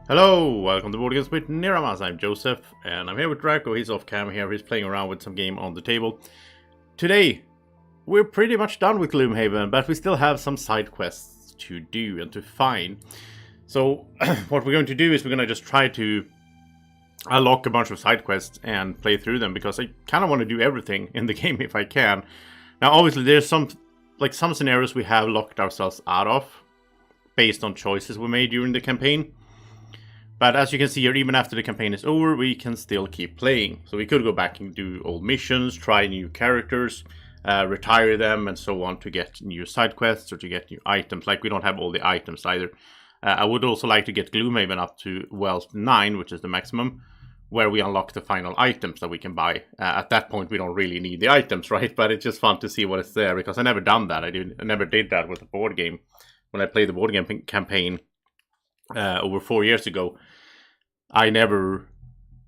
Hello, welcome to Board Games with Niramas. I'm Joseph, and I'm here with Draco. He's off cam here. He's playing around with some game on the table. Today, we're pretty much done with Gloomhaven, but we still have some side quests to do and to find. So, what we're going to do is we're going to just try to unlock a bunch of side quests and play through them, because I kind of want to do everything in the game if I can. Now, obviously, there's some scenarios we have locked ourselves out of based on choices we made during the campaign. But as you can see here, even after the campaign is over, we can still keep playing. So we could go back and do old missions, try new characters, retire them, and so on to get new side quests or to get new items. Like, we don't have all the items either. I would also like to get Gloomhaven up to Wealth 9, which is the maximum, where we unlock the final items that we can buy. At that point, we don't really need the items, right? But it's just fun to see what is there, because I never done that. I never did that with a board game. When I played the board game campaign over 4 years ago, I never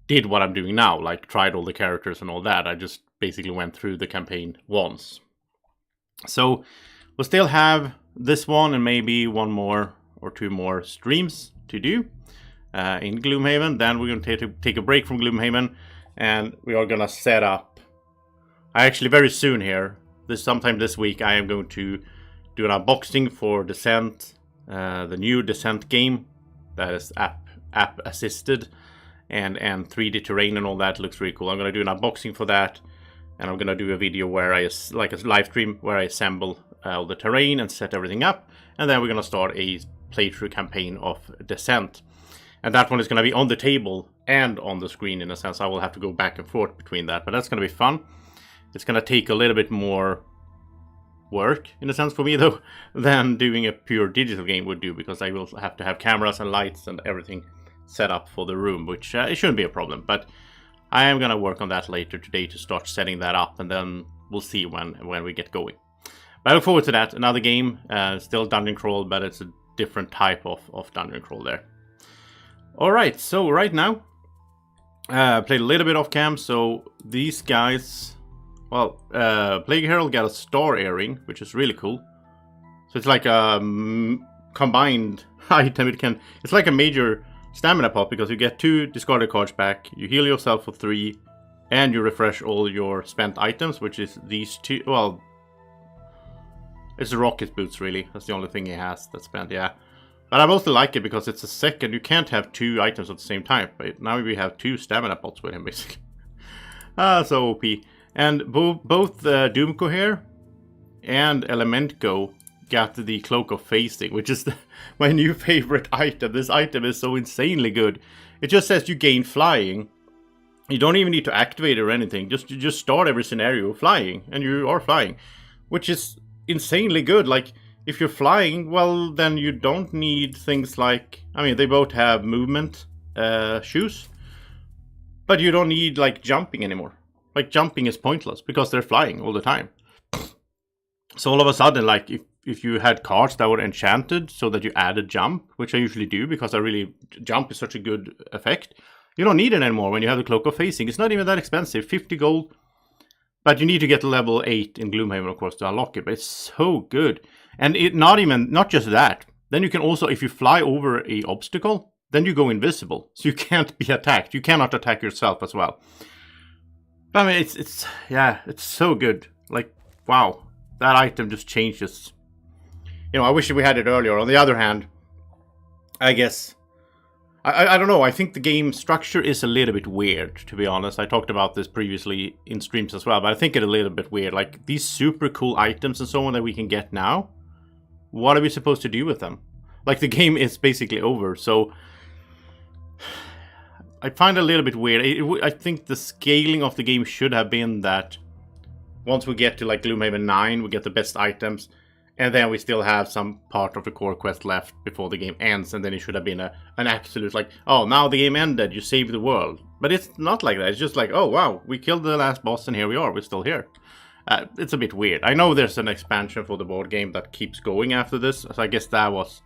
did what I'm doing now, like tried all the characters and all that. I just basically went through the campaign once. So we'll still have this one and maybe one more or two more streams to do in Gloomhaven. Then we're going to take a break from Gloomhaven, and we are going to set up. Actually, very soon here, sometime this week, I am going to do an unboxing for Descent, the new Descent game that is app assisted and 3D terrain and all that. Looks really cool. I'm going to do an unboxing for that, and I'm going to do a video where like a live stream where I assemble all the terrain and set everything up, and then we're going to start a playthrough campaign of Descent. And that one is going to be on the table and on the screen, in a sense. I will have to go back and forth between that, but that's going to be fun. It's going to take a little bit more work, in a sense, for me, though, than doing a pure digital game would do, because I will have to have cameras and lights and everything set up for the room, which it shouldn't be a problem. But I am going to work on that later today to start setting that up, and then we'll see when we get going. But I look forward to that. Another game, still dungeon crawl, but it's a different type of dungeon crawl there. Alright, so right now, played a little bit off cam. So these guys, well, Plague Herald got a star earring, which is really cool. So it's like a combined item. It's like a major stamina pot, because you get 2 discarded cards back, you heal yourself for 3, and you refresh all your spent items, which is these 2. Well, it's the rocket boots, really. That's the only thing he has that's spent, yeah. But I mostly like it because it's a second. You can't have 2 items at the same time, but now we have 2 stamina pots with him, basically. So OP. And both Doomco here and Elementco got the Cloak of Phasing, which is my new favorite item. This item is so insanely good. It just says you gain flying. You don't even need to activate it or anything. You just start every scenario flying, and you are flying, which is insanely good. Like, if you're flying, well, then you don't need things like, I mean, they both have movement shoes, but you don't need, like, jumping anymore. Like, jumping is pointless because they're flying all the time. So all of a sudden, like, if you had cards that were enchanted so that you added jump, which I usually do because jump is such a good effect, you don't need it anymore when you have the Cloak of Phasing. It's not even that expensive, 50 gold. But you need to get to level 8 in Gloomhaven, of course, to unlock it. But it's so good. And not just that. Then you can also, if you fly over a obstacle, then you go invisible. So you can't be attacked. You cannot attack yourself as well. But I mean, it's so good. Like, wow. That item just changes. You know, I wish we had it earlier. On the other hand, I guess, I don't know. I think the game structure is a little bit weird, to be honest. I talked about this previously in streams as well, but I think it's a little bit weird. Like, these super cool items and so on that we can get now, what are we supposed to do with them? Like, the game is basically over, so I find it a little bit weird. I think the scaling of the game should have been that once we get to, like, Gloomhaven 9, we get the best items, and then we still have some part of the core quest left before the game ends, and then it should have been an absolute, like, oh, now the game ended, you saved the world. But it's not like that. It's just like, oh, wow, we killed the last boss, and here we are, we're still here. It's a bit weird. I know there's an expansion for the board game that keeps going after this, so I guess that was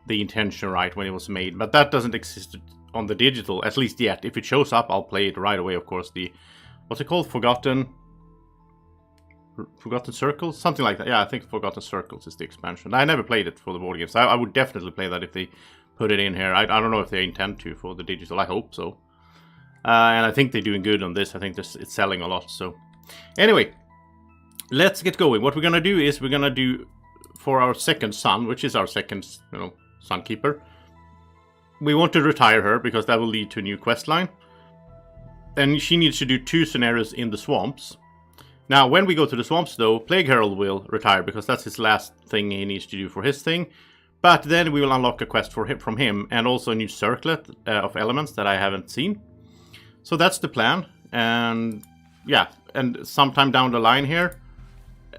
the intention, right, when it was made. But that doesn't exist on the digital, at least yet. If it shows up, I'll play it right away, of course. What's it called? Forgotten Circles? Something like that. Yeah, I think Forgotten Circles is the expansion. I never played it for the board games. I would definitely play that if they put it in here. I don't know if they intend to for the digital. I hope so. And I think they're doing good on this. I think it's selling a lot. So anyway, let's get going. What we're gonna do is we're gonna do for our second son, which is our second, Sunkeeper. We want to retire her because that will lead to a new quest line. And she needs to do 2 scenarios in the swamps. Now, when we go to the swamps, though, Plague Herald will retire because that's his last thing he needs to do for his thing. But then we will unlock a quest from him and also a new circlet of elements that I haven't seen. So that's the plan. And yeah, and sometime down the line here,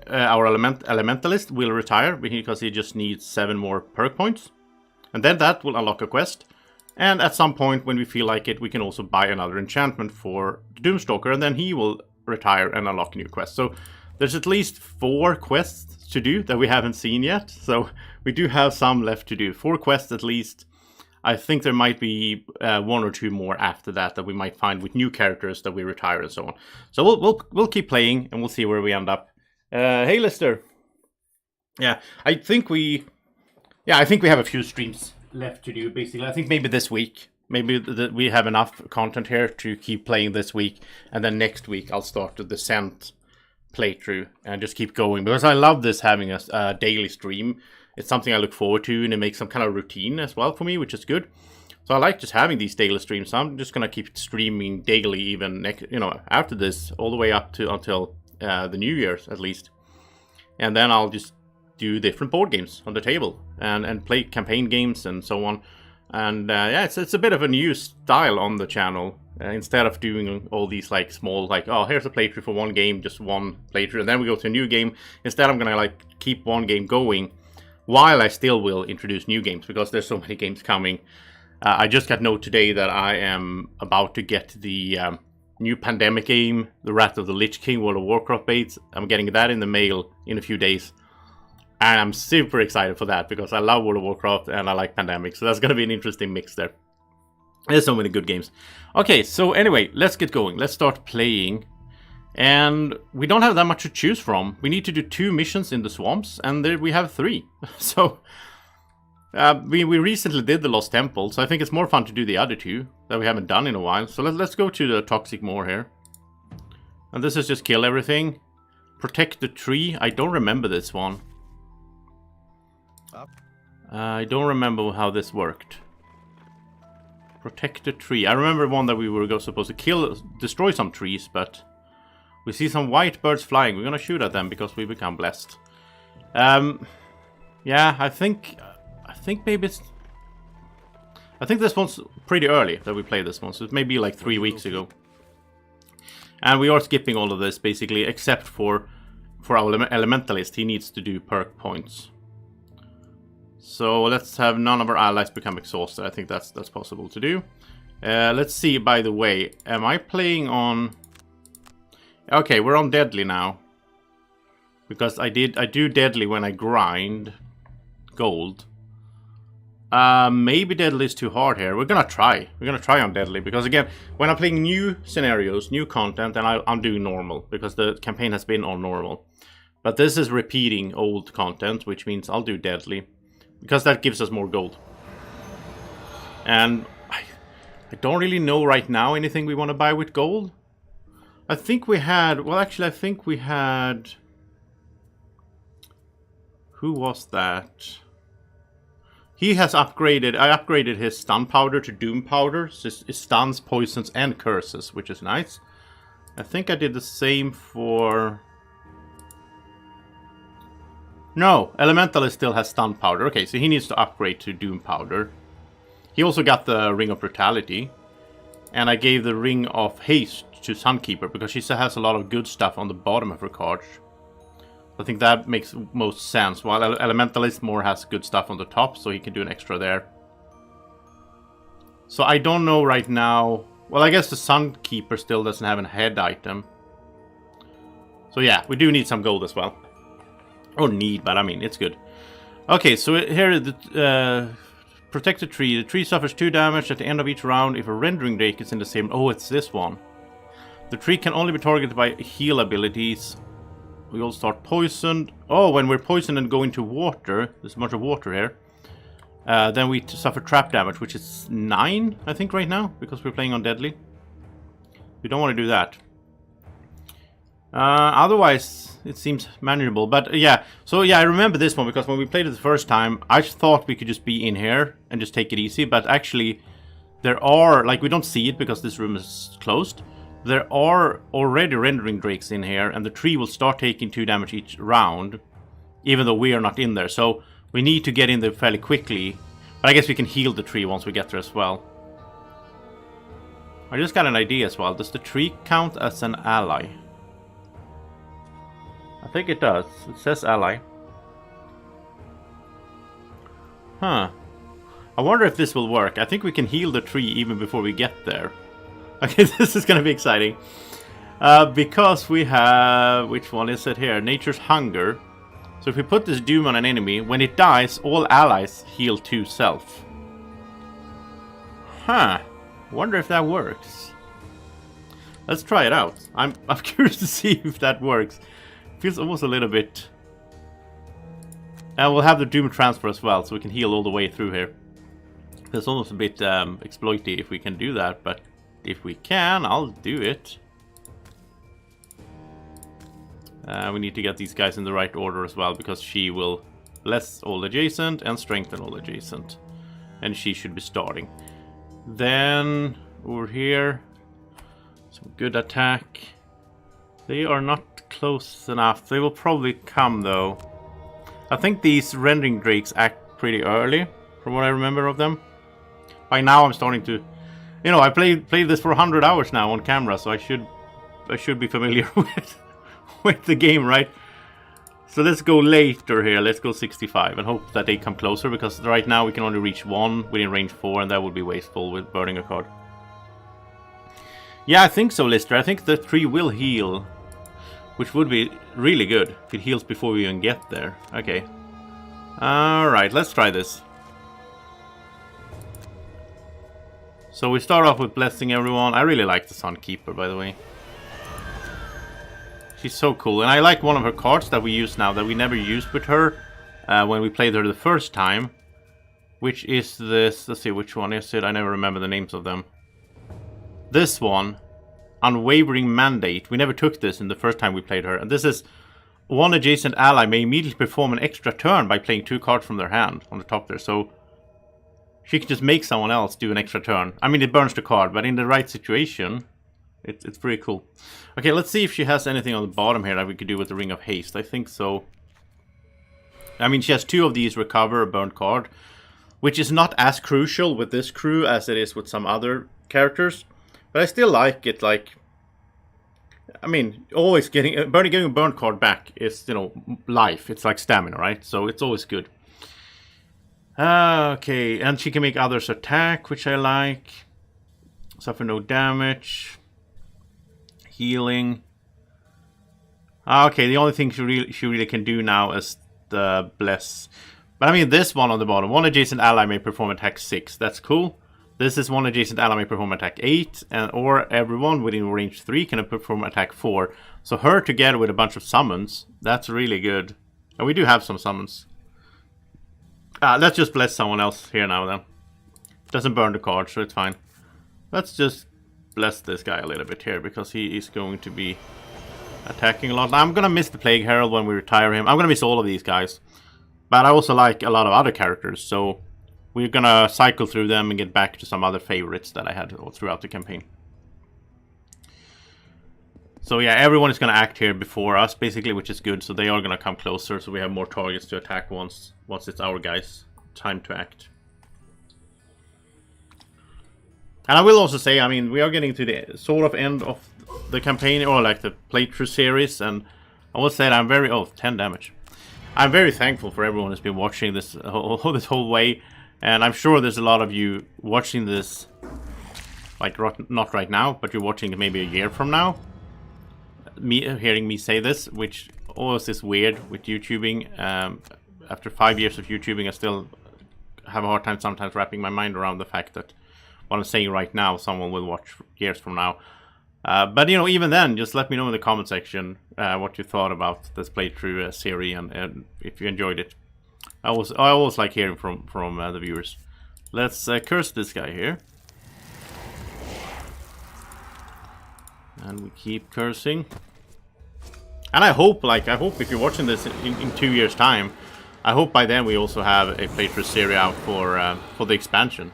our Elementalist will retire because he just needs 7 more perk points. And then that will unlock a quest. And at some point, when we feel like it, we can also buy another enchantment for the Doomstalker, and then he will retire and unlock a new quest. So there's at least 4 quests to do that we haven't seen yet. So we do have some left to do. 4 quests at least. I think there might be 1 or 2 more after that we might find with new characters that we retire and so on. So we'll keep playing and we'll see where we end up. Hey, Lister. Yeah, I think we have a few streams left to do, basically. I think maybe this week. Maybe we have enough content here to keep playing this week. And then next week I'll start the Descent playthrough and just keep going. Because I love this having a daily stream. It's something I look forward to, and it makes some kind of routine as well for me, which is good. So I like just having these daily streams. So I'm just going to keep streaming daily even after this, all the way up to until the New Year's at least. And then I'll just do different board games on the table and play campaign games and so on. And yeah, it's a bit of a new style on the channel. Instead of doing all these like small, like, oh, here's a playthrough for one game, just one playthrough, and then we go to a new game. Instead, I'm gonna like keep one game going while I still will introduce new games because there's so many games coming. I just got note today that I am about to get the new Pandemic game, the Wrath of the Lich King World of Warcraft base. I'm getting that in the mail in a few days. And I'm super excited for that because I love World of Warcraft and I like Pandemic. So that's going to be an interesting mix there. There's so many good games. Okay, so anyway, let's get going. Let's start playing. And we don't have that much to choose from. We need to do 2 missions in the swamps and there we have 3. So we recently did the Lost Temple. So I think it's more fun to do the other 2 that we haven't done in a while. So let's go to the Toxic Moor here. And this is just kill everything. Protect the tree. I don't remember this one. I don't remember how this worked. Protect the tree. I remember one that we were supposed to destroy some trees, but we see some white birds flying. We're gonna shoot at them because we become blessed. Yeah, I think maybe it's. I think this one's pretty early that we played this one, so it may be like 3 weeks ago. And we are skipping all of this basically, except for our Elementalist. He needs to do perk points. So let's have none of our allies become exhausted. I think that's possible to do. Let's see, by the way. Am I playing on... Okay, we're on Deadly now. Because I do Deadly when I grind gold. Maybe Deadly is too hard here. We're gonna try. We're gonna try on Deadly. Because again, when I'm playing new scenarios, new content, then I'm doing normal. Because the campaign has been on normal. But this is repeating old content, which means I'll do Deadly. Because that gives us more gold. And I don't really know right now anything we want to buy with gold. I think we had... Well, actually, I think we had... Who was that? He has upgraded... I upgraded his stun powder to doom powder. So it stuns, poisons, and curses, which is nice. I think I did the same for... No, Elementalist still has stun powder. Okay, so he needs to upgrade to doom powder. He also got the Ring of Brutality. And I gave the Ring of Haste to Sunkeeper because she still has a lot of good stuff on the bottom of her cards. I think that makes most sense. While Elementalist more has good stuff on the top, so he can do an extra there. So I don't know right now. Well, I guess the Sunkeeper still doesn't have a head item. So yeah, we do need some gold as well. Or need, but I mean, it's good. Okay, so here the protect the tree. The tree suffers 2 damage at the end of each round if a rendering drake is in the same... Oh, it's this one. The tree can only be targeted by heal abilities. We all start poisoned. Oh, when we're poisoned and go into water, there's a bunch of water here. then we suffer trap damage, which is 9, I think, right now, because we're playing on deadly. We don't want to do that. Otherwise, it seems manageable. But yeah, so yeah, I remember this one because when we played it the first time, I thought we could just be in here and just take it easy. But actually, there are, like, we don't see it because this room is closed. There are already rendering drakes in here, and the tree will start taking 2 damage each round, even though we are not in there. So we need to get in there fairly quickly. But I guess we can heal the tree once we get there as well. I just got an idea as well. Does the tree count as an ally? I think it does. It says ally. Huh. I wonder if this will work. I think we can heal the tree even before we get there. Okay, this is going to be exciting. Because we have... Which one is it here? Nature's Hunger. So if we put this doom on an enemy, when it dies, all allies heal 2 self. Huh. Wonder if that works. Let's try it out. I'm curious to see if that works. Feels almost a little bit... And we'll have the doom transfer as well, so we can heal all the way through here. It's almost a bit exploity if we can do that, but if we can, I'll do it. We need to get these guys in the right order as well, because she will bless all adjacent and strengthen all adjacent. And she should be starting. Then, over here, some good attack. They are not close enough. They will probably come, though. I think these rendering drakes act pretty early, from what I remember of them. By now, I'm starting to... You know, I played this for 100 hours now on camera, so I should be familiar with the game, right? So let's go later here. Let's go 65 and hope that they come closer, because right now we can only reach 1 within range 4, and that would be wasteful with burning a card. Yeah, I think so, Lister. I think the 3 will heal, which would be really good if it heals before we even get there. Okay. Alright, let's try this. So we start off with blessing everyone. I really like the Sun Keeper, by the way. She's so cool. And I like one of her cards that we use now that we never used with her when we played her the first time. Which is this... Let's see, which one is it? I never remember the names of them. This one. Unwavering Mandate. We never took this in the first time we played her. And this is... One adjacent ally may immediately perform an extra turn by playing 2 cards from their hand on the top there. So... She can just make someone else do an extra turn. I mean, it burns the card, but in the right situation... It's pretty cool. Okay, let's see if she has anything on the bottom here that we could do with the Ring of Haste. I think so. I mean, she has 2 of these recover a burnt card, which is not as crucial with this crew as it is with some other characters. But I still like it, like... I mean, always getting a burnt card back is, you know, life. It's like stamina, right? So it's always good. Okay, and she can make others attack, which I like. Suffer no damage. Healing. Okay, the only thing she really can do now is the bless. But I mean, this one on the bottom. One adjacent ally may perform attack 6. That's cool. This is one adjacent ally may perform attack 8, or everyone within range 3 can perform attack 4. So her together with a bunch of summons, that's really good. And we do have some summons. Let's just bless someone else here now then. Doesn't burn the card, so it's fine. Let's just bless this guy a little bit here, because he is going to be attacking a lot. I'm gonna miss the Plague Herald when we retire him. I'm gonna miss all of these guys. But I also like a lot of other characters, so we're gonna cycle through them and get back to some other favorites that I had throughout the campaign. So yeah, everyone is gonna act here before us, basically, which is good. So they are gonna come closer, so we have more targets to attack once it's our guys' time to act. And I will also say, I mean, we are getting to the sort of end of the campaign, or like the playthrough series, and I will say that I'm very... Oh, 10 damage. I'm very thankful for everyone who's been watching this whole way, and I'm sure there's a lot of you watching this, like, not right now, but you're watching it maybe a year from now. Hearing me say this, which always is weird with YouTubing. After 5 years of YouTubing, I still have a hard time sometimes wrapping my mind around the fact that what I'm saying right now, someone will watch years from now. But, you know, even then, just let me know in the comment section what you thought about this playthrough series, and if you enjoyed it. I always like hearing from the viewers. Let's curse this guy here. And we keep cursing. And I hope if you're watching this in 2 years' time, I hope by then we also have a playthrough series out for the expansion,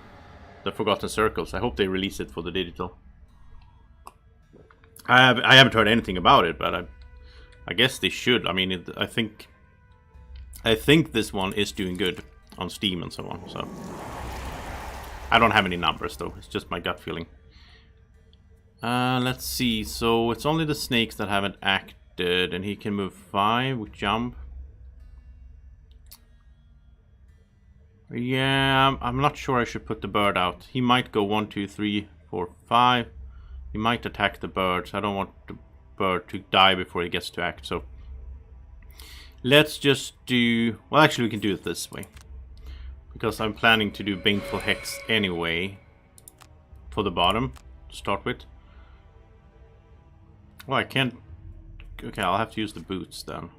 the Forgotten Circles. I hope they release it for the digital. I haven't heard anything about it, but I guess they should. I mean, I think this one is doing good on Steam and so on. So I don't have any numbers though. It's just my gut feeling. Let's see. So it's only the snakes that haven't acted, and he can move 5 with jump. Yeah, I'm not sure I should put the bird out. He might go 1, 2, 3, 4, 5. He might attack the birds. I don't want the bird to die before he gets to act. So let's just do... Well, actually, we can do it this way. Because I'm planning to do Baneful Hex anyway. For the bottom, to start with. Well, I can't... Okay, I'll have to use the boots then.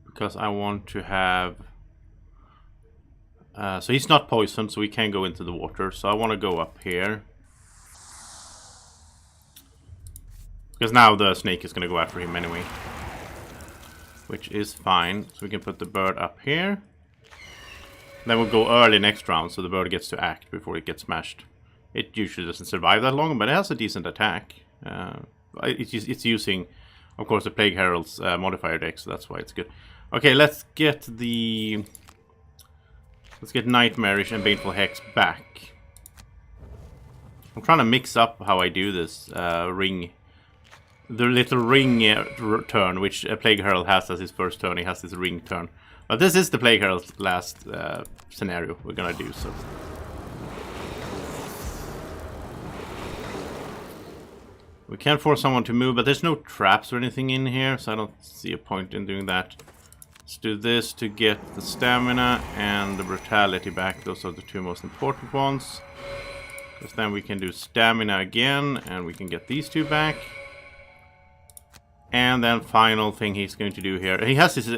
Because I want to have... so he's not poisoned, so he can go into the water. So I want to go up here. Because now the snake is going to go after him anyway. Which is fine. So we can put the bird up here. Then we'll go early next round, so the bird gets to act before it gets smashed. It usually doesn't survive that long, but it has a decent attack. It's using, of course, the Plague Herald's modifier deck, so that's why it's good. Okay, let's get the... Let's get Nightmarish and Baneful Hex back. I'm trying to mix up how I do this ring. The little ring turn, which Plague Herald has as his first turn. He has this ring turn. But this is the Plague Herald's last scenario we're gonna do, so... We can force someone to move, but there's no traps or anything in here, so I don't see a point in doing that. Let's do this to get the stamina and the brutality back. Those are the 2 most important ones. Because then we can do stamina again, and we can get these 2 back. And then final thing he's going to do here. He has this,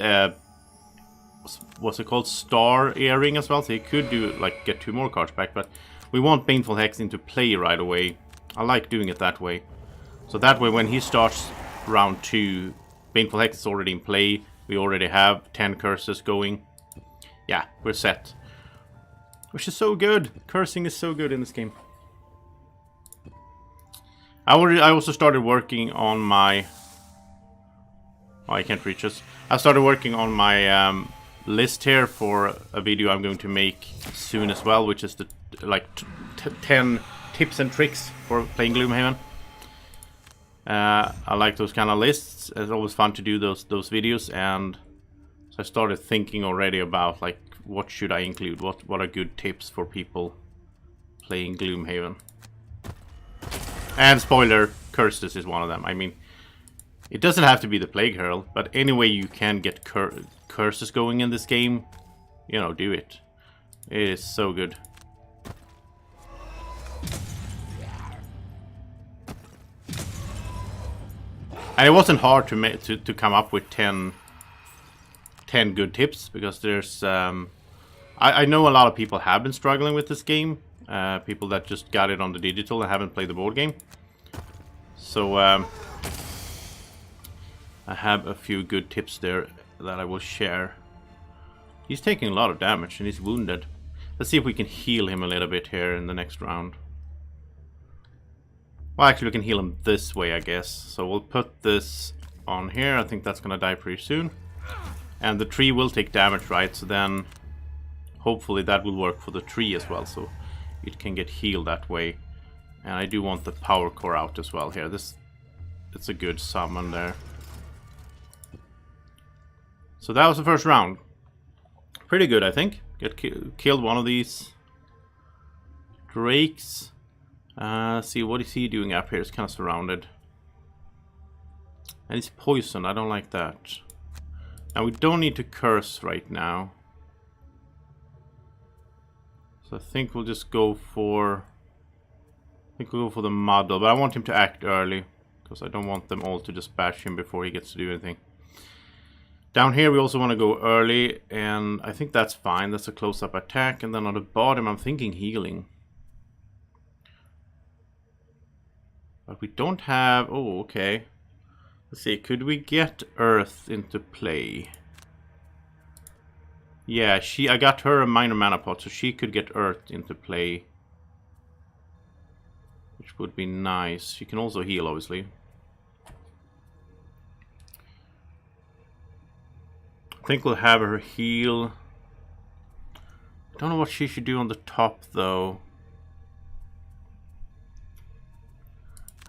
what's it called? Star earring as well, so he could do, like, get 2 more cards back. But we want Baneful Hex into play right away. I like doing it that way. So that way, when he starts round 2, Baneful Hex is already in play. We already have 10 curses going. Yeah, we're set. Which is so good. Cursing is so good in this game. I also started working on my... Oh, I can't reach us. I started working on my list here for a video I'm going to make soon as well, which is the 10 tips and tricks for playing Gloomhaven. I like those kind of lists. It's always fun to do those videos, and so I started thinking already about like what should I include, what are good tips for people playing Gloomhaven. And spoiler, curses is one of them. I mean, it doesn't have to be the Plague Herald, but any way you can get curses going in this game, you know, do it. It is so good. And it wasn't hard to come up with 10 good tips, because there's I know a lot of people have been struggling with this game, people that just got it on the digital and haven't played the board game. So I have a few good tips there that I will share. He's taking a lot of damage and he's wounded. Let's see if we can heal him a little bit here in the next round. Well, actually, we can heal him this way, I guess. So we'll put this on here. I think that's going to die pretty soon. And the tree will take damage, right? So then, hopefully that will work for the tree as well. So it can get healed that way. And I do want the power core out as well here. It's a good summon there. So that was the first round. Pretty good, I think. Killed one of these drakes. Let's see, what is he doing up here? It's kind of surrounded. And he's poisoned. I don't like that. Now, we don't need to curse right now. So I think we'll just go for... I think we'll go for the muddle. But I want him to act early, because I don't want them all to just bash him before he gets to do anything. Down here we also want to go early, and I think that's fine. That's a close-up attack. And then on the bottom I'm thinking healing. But we don't have... Oh, okay. Let's see, could we get Earth into play? Yeah, I got her a minor mana pot, so she could get Earth into play. Which would be nice. She can also heal, obviously. I think we'll have her heal. I don't know what she should do on the top, though.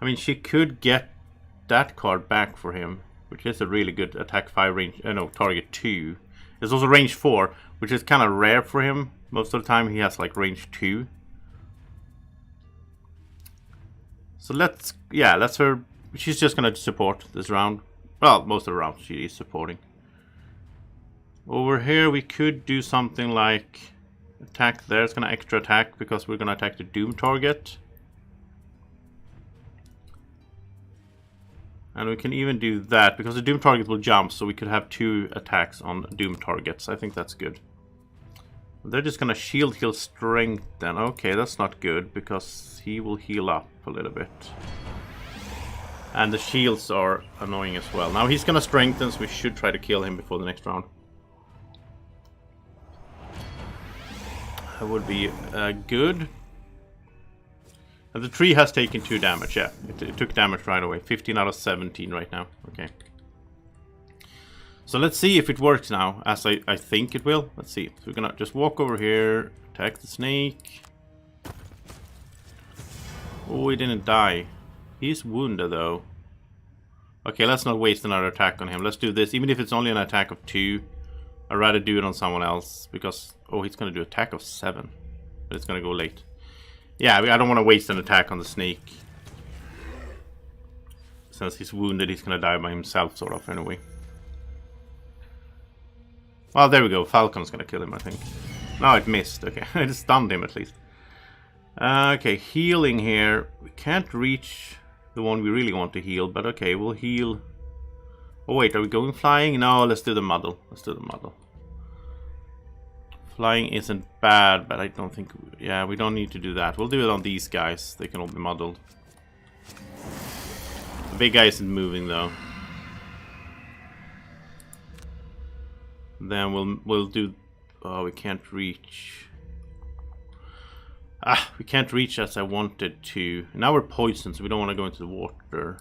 I mean, she could get that card back for him, which is a really good attack 5 range. No, target 2. It's also range 4, which is kind of rare for him. Most of the time he has like range 2. So let's her. She's just gonna support this round. Well, most of the round she is supporting. Over here we could do something like attack there. It's gonna extra attack because we're gonna attack the Doom target. And we can even do that because the Doom target will jump, so we could have 2 attacks on Doom targets. I think that's good. They're just gonna shield heal strength then. Okay, that's not good because he will heal up a little bit. And the shields are annoying as well. Now he's gonna strengthen, so we should try to kill him before the next round. That would be good. And the tree has taken 2 damage, yeah. It took damage right away. 15 out of 17 right now. Okay. So let's see if it works now, as I think it will. Let's see. So we're gonna just walk over here, attack the snake. Oh, he didn't die. He's wounded, though. Okay, let's not waste another attack on him. Let's do this. Even if it's only an attack of 2, I'd rather do it on someone else, because... Oh, he's gonna do attack of 7. But it's gonna go late. Yeah, I don't want to waste an attack on the snake. Since he's wounded, he's gonna die by himself, sort of, anyway. Well, there we go. Falcon's gonna kill him, I think. No, it missed. Okay, it stunned him at least. Okay, healing here. We can't reach the one we really want to heal, but okay, we'll heal. Oh wait, are we going flying? No, let's do the muddle. Let's do the muddle. Flying isn't bad, but I don't think... Yeah, we don't need to do that. We'll do it on these guys. They can all be muddled. The big guy isn't moving, though. Then we'll do... Oh, we can't reach. Ah, we can't reach as I wanted to. Now we're poisoned, so we don't want to go into the water.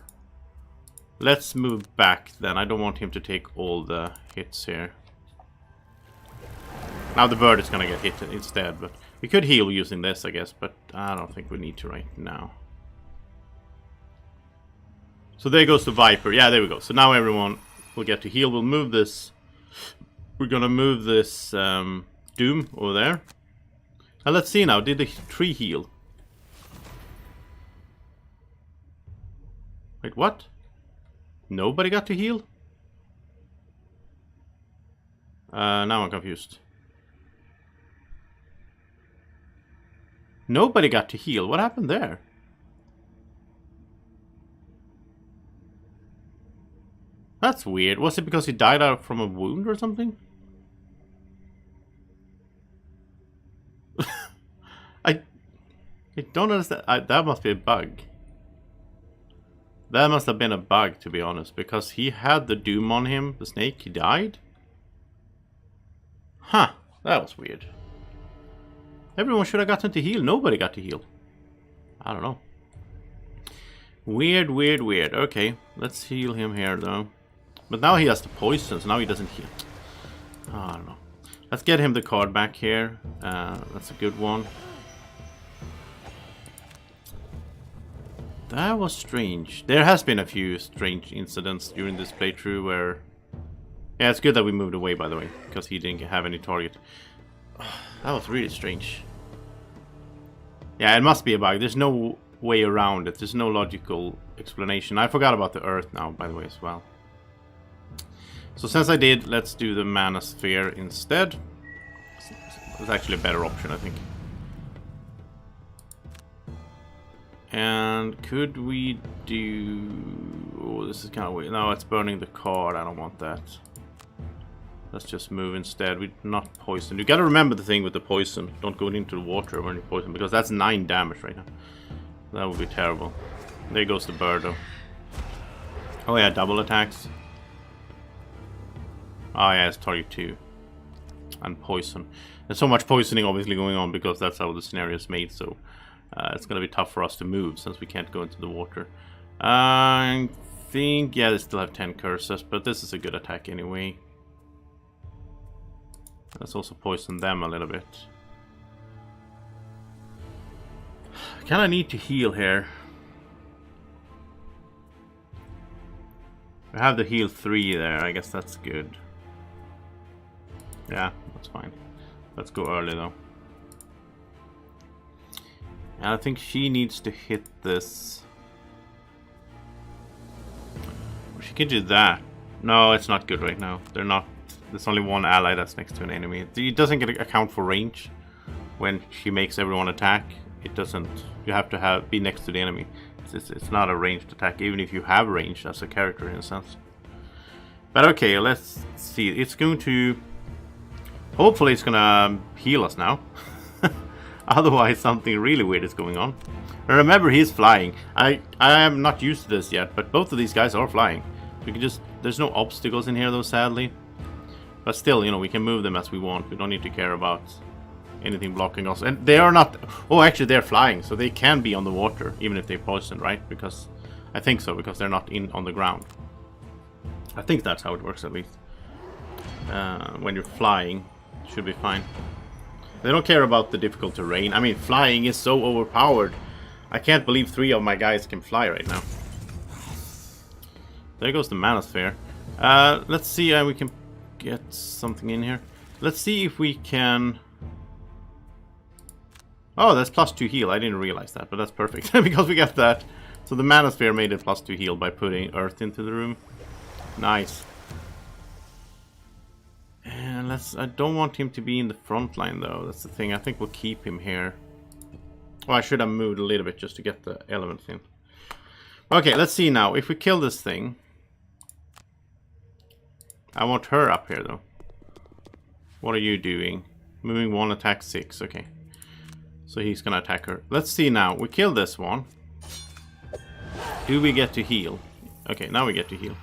Let's move back, then. I don't want him to take all the hits here. Now the bird is gonna get hit instead, but we could heal using this, I guess, but I don't think we need to right now. So there goes the Viper. Yeah, there we go. So now everyone will get to heal. We'll move this. We're gonna move this Doom over there. And let's see now. Did the tree heal? Wait, what? Nobody got to heal? Now I'm confused. Nobody got to heal. What happened there? That's weird. Was it because he died out from a wound or something? I don't understand. That must be a bug. That must have been a bug, to be honest, because he had the Doom on him, the snake. He died? Huh. That was weird. Everyone should have gotten to heal. Nobody got to heal. I don't know. Weird, weird, weird. Okay, let's heal him here, though. But now he has the poison, so now he doesn't heal. Oh, I don't know. Let's get him the card back here. That's a good one. That was strange. There has been a few strange incidents during this playthrough where... Yeah, it's good that we moved away, by the way, because he didn't have any target. That was really strange. Yeah, it must be a bug. There's no way around it. There's no logical explanation. I forgot about the Earth now, by the way, as well. So since I did, let's do the Mana Sphere instead. It's actually a better option, I think. And could we do... Oh, this is kind of weird. No, it's burning the card. I don't want that. Let's just move instead. We're not poisoned. You gotta remember the thing with the poison. Don't go into the water when you're poisoned, because that's 9 damage right now. That would be terrible. There goes the bird though. Oh yeah, double attacks. Oh yeah, it's target 2. And poison. There's so much poisoning obviously going on because that's how the scenario is made, so it's gonna be tough for us to move since we can't go into the water. I think, yeah, they still have 10 curses, but this is a good attack anyway. Let's also poison them a little bit. Kinda need to heal here. I have the heal 3 there, I guess that's good. Yeah, that's fine. Let's go early though. And I think she needs to hit this. She can do that. No, it's not good right now. They're not. There's only one ally that's next to an enemy. It doesn't get account for range when she makes everyone attack. It doesn't. You have to be next to the enemy. It's not a ranged attack, even if you have range as a character in a sense. But okay, let's see. It's going to. Hopefully, it's gonna heal us now. Otherwise, something really weird is going on. And remember, he's flying. I am not used to this yet, but both of these guys are flying. We can just. There's no obstacles in here though, sadly. But still, you know, we can move them as we want. We don't need to care about anything blocking us. And they are not... Oh, actually, they're flying. So they can be on the water, even if they're poisoned, right? Because... I think so, because they're not on the ground. I think that's how it works, at least. When you're flying, it should be fine. They don't care about the difficult terrain. I mean, flying is so overpowered. I can't believe 3 of my guys can fly right now. There goes the Manosphere. Let's see how we can... get something in here. Let's see if we can... Oh, that's +2 heal. I didn't realize that, but that's perfect. Because we got that. So the Manosphere made it +2 heal by putting earth into the room. Nice. And I don't want him to be in the front line though. That's the thing. I think we'll keep him here. Oh, I should have moved a little bit just to get the elements in. Okay, let's see now. If we kill this thing... I want her up here, though. What are you doing? Moving 1, attack 6. Okay. So he's gonna attack her. Let's see now. We kill this one. Do we get to heal? Okay, now we get to heal.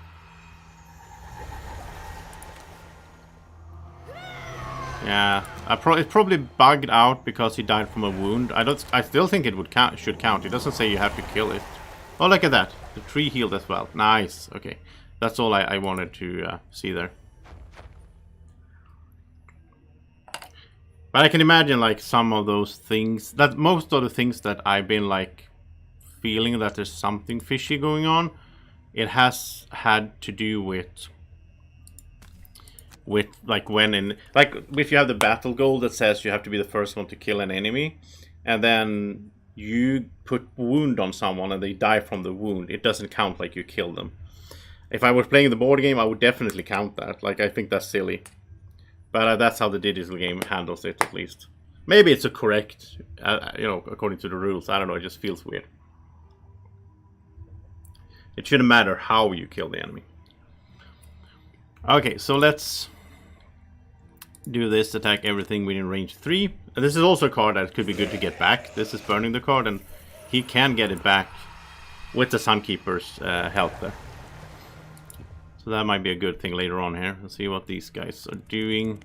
Yeah. It's probably bugged out because he died from a wound. I still think it should count. It doesn't say you have to kill it. Oh, look at that. The tree healed as well. Nice. Okay. That's all I wanted to see there. But I can imagine like some of those things, that most of the things that I've been like feeling that there's something fishy going on, it has had to do with like when in, like if you have the battle goal that says you have to be the first one to kill an enemy, and then you put wound on someone and they die from the wound, it doesn't count like you killed them. If I was playing the board game, I would definitely count that. Like, I think that's silly. But that's how the digital game handles it, at least. Maybe it's a correct, you know, according to the rules. I don't know, it just feels weird. It shouldn't matter how you kill the enemy. Okay, so let's do this. Attack everything within range 3. And this is also a card that could be good to get back. This is burning the card, and he can get it back with the Sunkeeper's help there. So that might be a good thing later on here. Let's see what these guys are doing.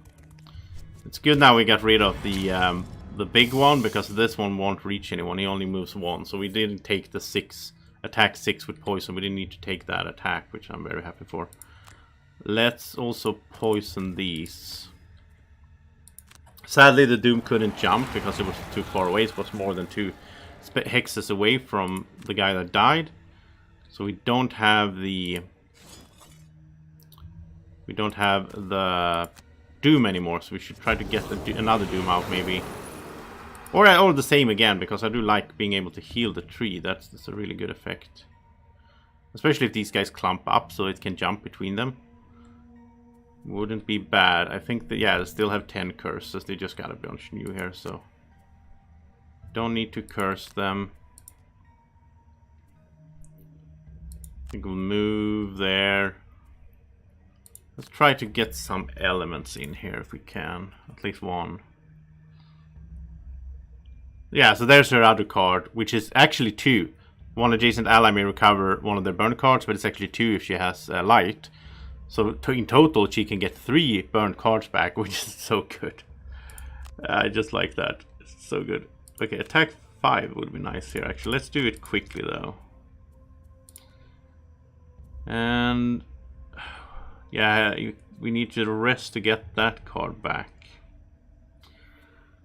It's good now we got rid of the big one, because this one won't reach anyone. He only moves 1. So we didn't take the 6, attack 6 with poison. We didn't need to take that attack, which I'm very happy for. Let's also poison these. Sadly, the Doom couldn't jump because it was too far away. It was more than 2 hexes away from the guy that died. So we don't have the... We don't have the Doom anymore, so we should try to get another Doom out, maybe. Or the same again, because I do like being able to heal the tree. That's a really good effect. Especially if these guys clump up, so it can jump between them. Wouldn't be bad. I think that, yeah, they still have 10 curses. They just got a bunch new here, so... Don't need to curse them. I think we'll move there. Let's try to get some elements in here if we can. At least one. Yeah, so there's her other card, which is actually 2. One adjacent ally may recover one of their burn cards, but it's actually 2 if she has light. So in total, she can get 3 burned cards back, which is so good. I just like that. It's so good. Okay, attack 5 would be nice here, actually. Let's do it quickly, though. And... yeah, we need to rest to get that card back.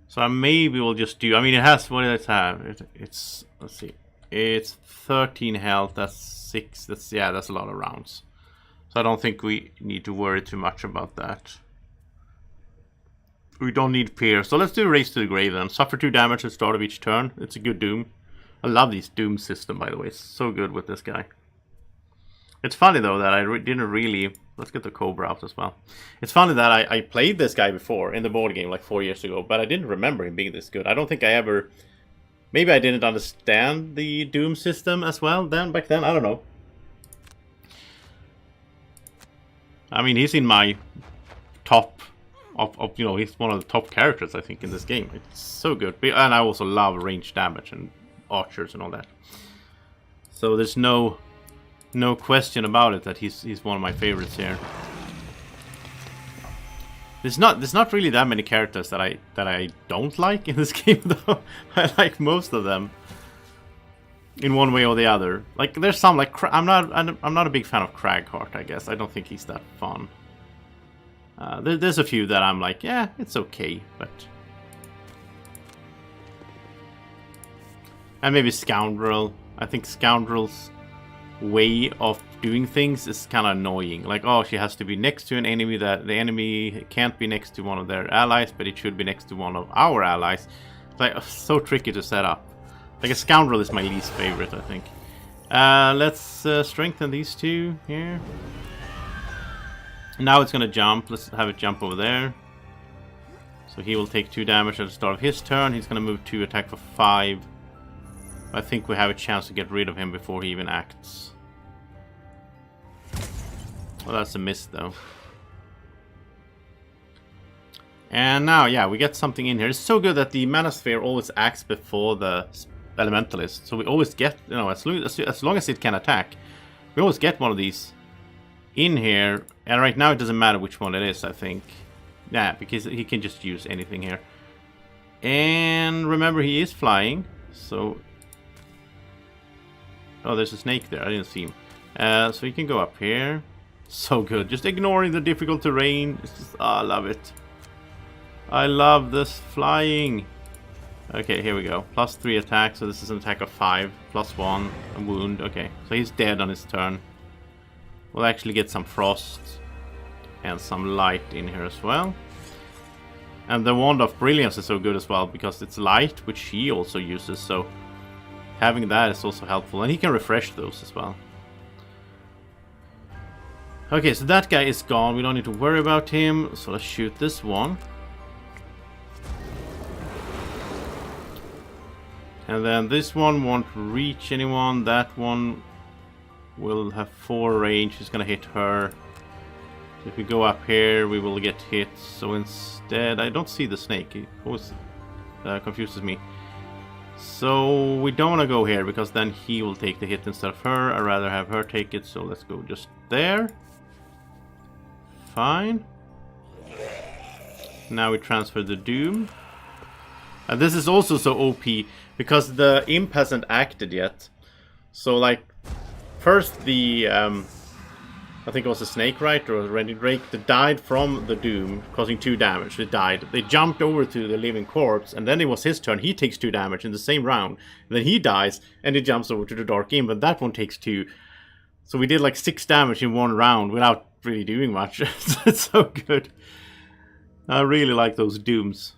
So maybe we'll just do... I mean, it has... what does it have? It's... let's see. It's 13 health. That's 6. Yeah, that's a lot of rounds. So I don't think we need to worry too much about that. We don't need fear. So let's do Race to the Grave then. Suffer 2 damage at the start of each turn. It's a good Doom. I love this Doom system, by the way. It's so good with this guy. It's funny, though, that I didn't really... let's get the Cobra out as well. It's funny that I played this guy before in the board game like 4 years ago, but I didn't remember him being this good. I don't think I ever... maybe I didn't understand the Doom system as well back then. I don't know. I mean, he's in my top of you know, he's one of the top characters, I think, in this game. It's so good. And I also love range damage and archers and all that. So there's no question about it that he's one of my favorites here. There's not really that many characters that I don't like in this game, though. I like most of them in one way or the other. Like there's some like I'm not a big fan of Cragheart, I guess. I don't think he's that fun. There's a few that I'm like, yeah, it's okay, but... and maybe Scoundrel. I think Scoundrel's way of doing things is kind of annoying. Like, oh, she has to be next to an enemy that the enemy can't be next to one of their allies, but it should be next to one of our allies. It's like so tricky to set up. Like a Scoundrel is my least favorite, I think. Let's strengthen these 2 here. Now it's gonna jump. Let's have it jump over there. So he will take 2 damage at the start of his turn. He's gonna move 2, attack for 5. I think we have a chance to get rid of him before he even acts. Well, that's a miss, though. And now, yeah, we get something in here. It's so good that the Mana Sphere always acts before the Elementalist. So we always get, you know, as long as it can attack, we always get one of these in here. And right now it doesn't matter which one it is, I think. Yeah, because he can just use anything here. And remember, he is flying, so... oh, there's a snake there. I didn't see him. So you can go up here. So good. Just ignoring the difficult terrain. It's just, oh, I love it. I love this flying. Okay, here we go. Plus 3 attack. So this is an attack of 5. Plus 1. A wound. Okay, so he's dead on his turn. We'll actually get some frost and some light in here as well. And the Wand of Brilliance is so good as well because it's light, which he also uses. So having that is also helpful. And he can refresh those as well. Okay, so that guy is gone. We don't need to worry about him. So let's shoot this one. And then this one won't reach anyone. That one will have 4 range. He's gonna hit her. If we go up here, we will get hit. So instead, I don't see the snake. It always confuses me. So we don't want to go here because then he will take the hit instead of her. I'd rather have her take it. So let's go just there. Fine. Now we transfer the Doom. And this is also so OP because the imp hasn't acted yet. So like, first the I think it was a snake, right, or a Ready Drake that died from the Doom, causing 2 damage. They died. They jumped over to the living corpse, and then it was his turn. He takes 2 damage in the same round. And then he dies, and he jumps over to the Dark Imp, and that one takes 2. So we did like 6 damage in 1 round without really doing much. It's so good. I really like those Dooms.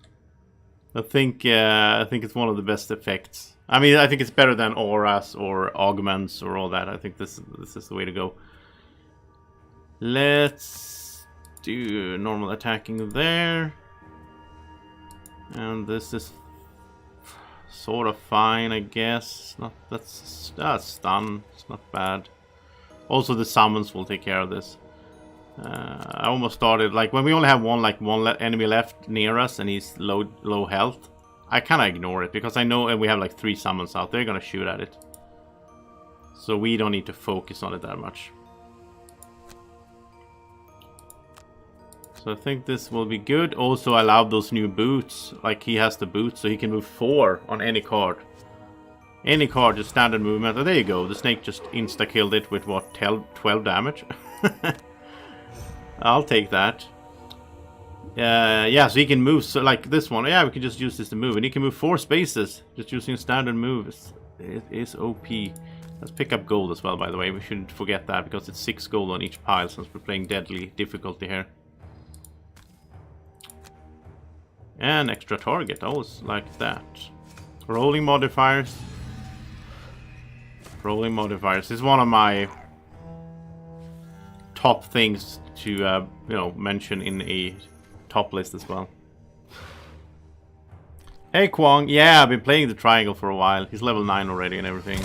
I think it's one of the best effects. I mean, I think it's better than auras or augments or all that. I think this is the way to go. Let's do normal attacking there. And this is sort of fine, I guess. That's stun. It's not bad. Also, the summons will take care of this. I almost started, like, when we only have one enemy left near us and he's low health, I kind of ignore it because I know, and we have like 3 summons out, they're gonna shoot at it. So we don't need to focus on it that much. So I think this will be good. Also, I love those new boots. Like, he has the boots, so he can move 4 on any card. Any card, just standard movement. Oh, there you go. The snake just insta-killed it with, what, 12 damage? I'll take that. Yeah, so he can move, so like this one. Yeah, we can just use this to move. And he can move 4 spaces, just using standard moves. It is OP. Let's pick up gold as well, by the way. We shouldn't forget that, because it's 6 gold on each pile, since we're playing deadly difficulty here. And extra target, I always like that. Rolling modifiers. Rolling modifiers is one of my top things to, you know, mention in a top list as well. Hey Kwong, yeah, I've been playing the triangle for a while. He's level 9 already and everything.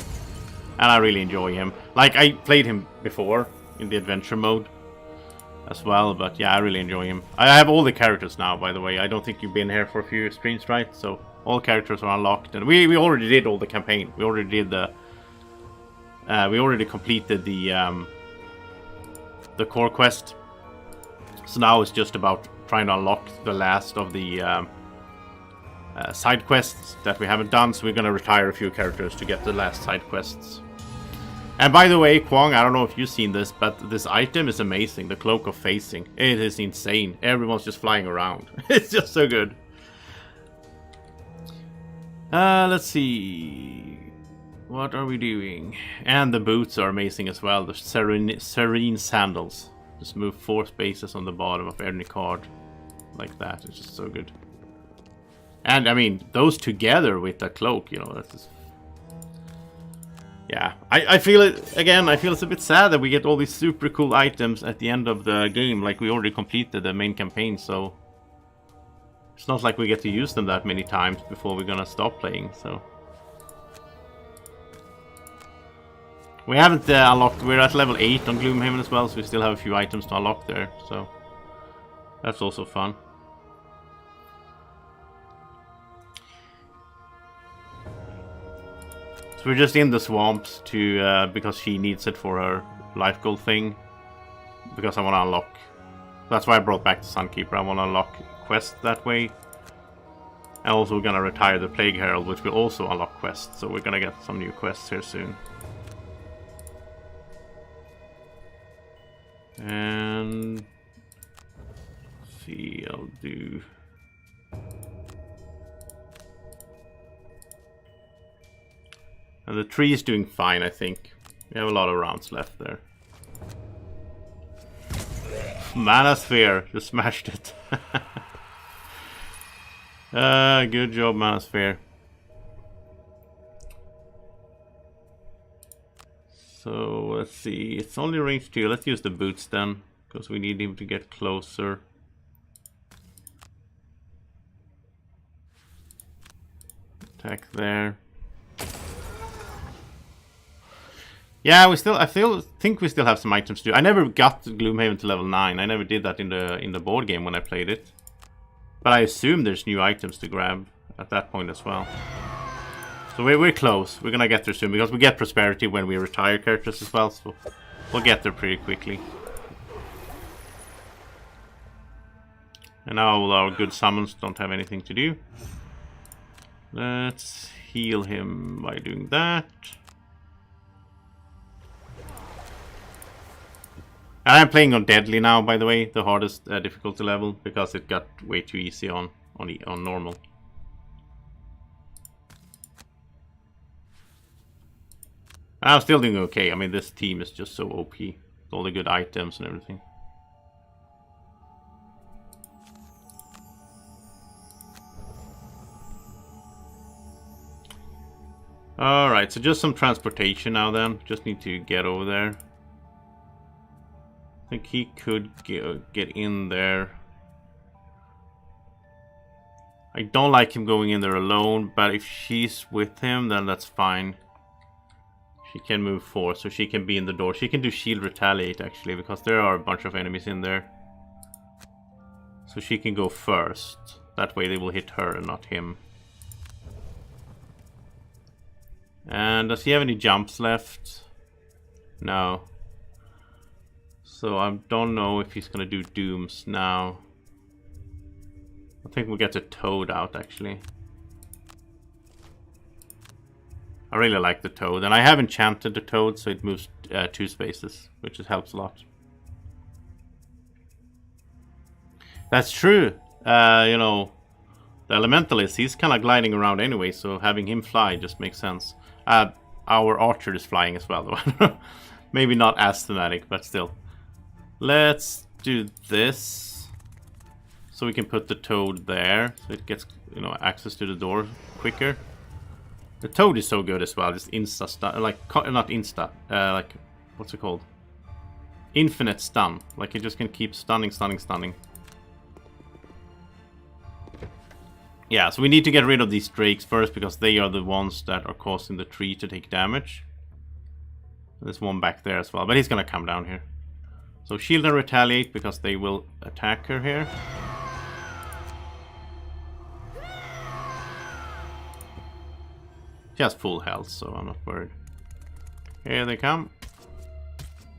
And I really enjoy him. Like, I played him before in the adventure mode as well, but yeah, I really enjoy him. I have all the characters now, by the way. I don't think you've been here for a few streams, right? So all characters are unlocked, and we already did all the campaign. We already did the we already completed the core quest. So now it's just about trying to unlock the last of the side quests that we haven't done. So we're gonna retire a few characters to get the last side quests. And by the way, Kwong, I don't know if you've seen this, but this item is amazing. The Cloak of Phasing. It is insane. Everyone's just flying around. It's just so good. Let's see. What are we doing? And the boots are amazing as well. The serene sandals. Just move 4 spaces on the bottom of any card. Like that. It's just so good. And, I mean, those together with the cloak, you know, that's just... Yeah, I feel it, again, I feel it's a bit sad that we get all these super cool items at the end of the game. Like, we already completed the main campaign, so... It's not like we get to use them that many times before we're gonna stop playing, so... We haven't unlocked, we're at level 8 on Gloomhaven as well, so we still have a few items to unlock there, so... That's also fun. So we're just in the swamps to because she needs it for her life goal thing. Because I want to unlock. That's why I brought back the Sunkeeper. I want to unlock quests that way. And also we're gonna retire the Plague Herald, which will also unlock quests. So we're gonna get some new quests here soon. And let's see, I'll do. And the tree is doing fine, I think. We have a lot of rounds left there. Mana Sphere, just smashed it. Good job, Mana Sphere. So let's see, it's only range 2. Let's use the boots then, because we need him to get closer. Attack there. Yeah, I think we still have some items to do. I never got Gloomhaven to level 9. I never did that in the board game when I played it. But I assume there's new items to grab at that point as well. So we're close. We're gonna get there soon, because we get prosperity when we retire characters as well. So we'll get there pretty quickly. And now all our good summons don't have anything to do. Let's heal him by doing that. And I'm playing on Deadly now, by the way, the hardest difficulty level, because it got way too easy on normal. And I'm still doing okay. I mean, this team is just so OP. All the good items and everything. Alright, so just some transportation now then. Just need to get over there. I think he could get in there. I don't like him going in there alone, but if she's with him, then that's fine. She can move 4, so she can be in the door. She can do shield retaliate, actually, because there are a bunch of enemies in there. So she can go first. That way they will hit her and not him. And does he have any jumps left? No. So I don't know if he's gonna do dooms now. I think we'll get the toad out, actually. I really like the toad, and I have enchanted the toad, so it moves 2 spaces, which helps a lot. That's true. You know, the elementalist, he's kind of gliding around anyway, so having him fly just makes sense. Our archer is flying as well, though. Maybe not as thematic, but still. Let's do this, so we can put the toad there, so it gets, you know, access to the door quicker. The toad is so good as well. Just insta stun, like not insta, like what's it called? Infinite stun. Like it just can keep stunning. Yeah, so we need to get rid of these drakes first because they are the ones that are causing the tree to take damage. There's one back there as well, but he's gonna come down here. So shield and retaliate because they will attack her here. She has full health, so I'm not worried. Here they come.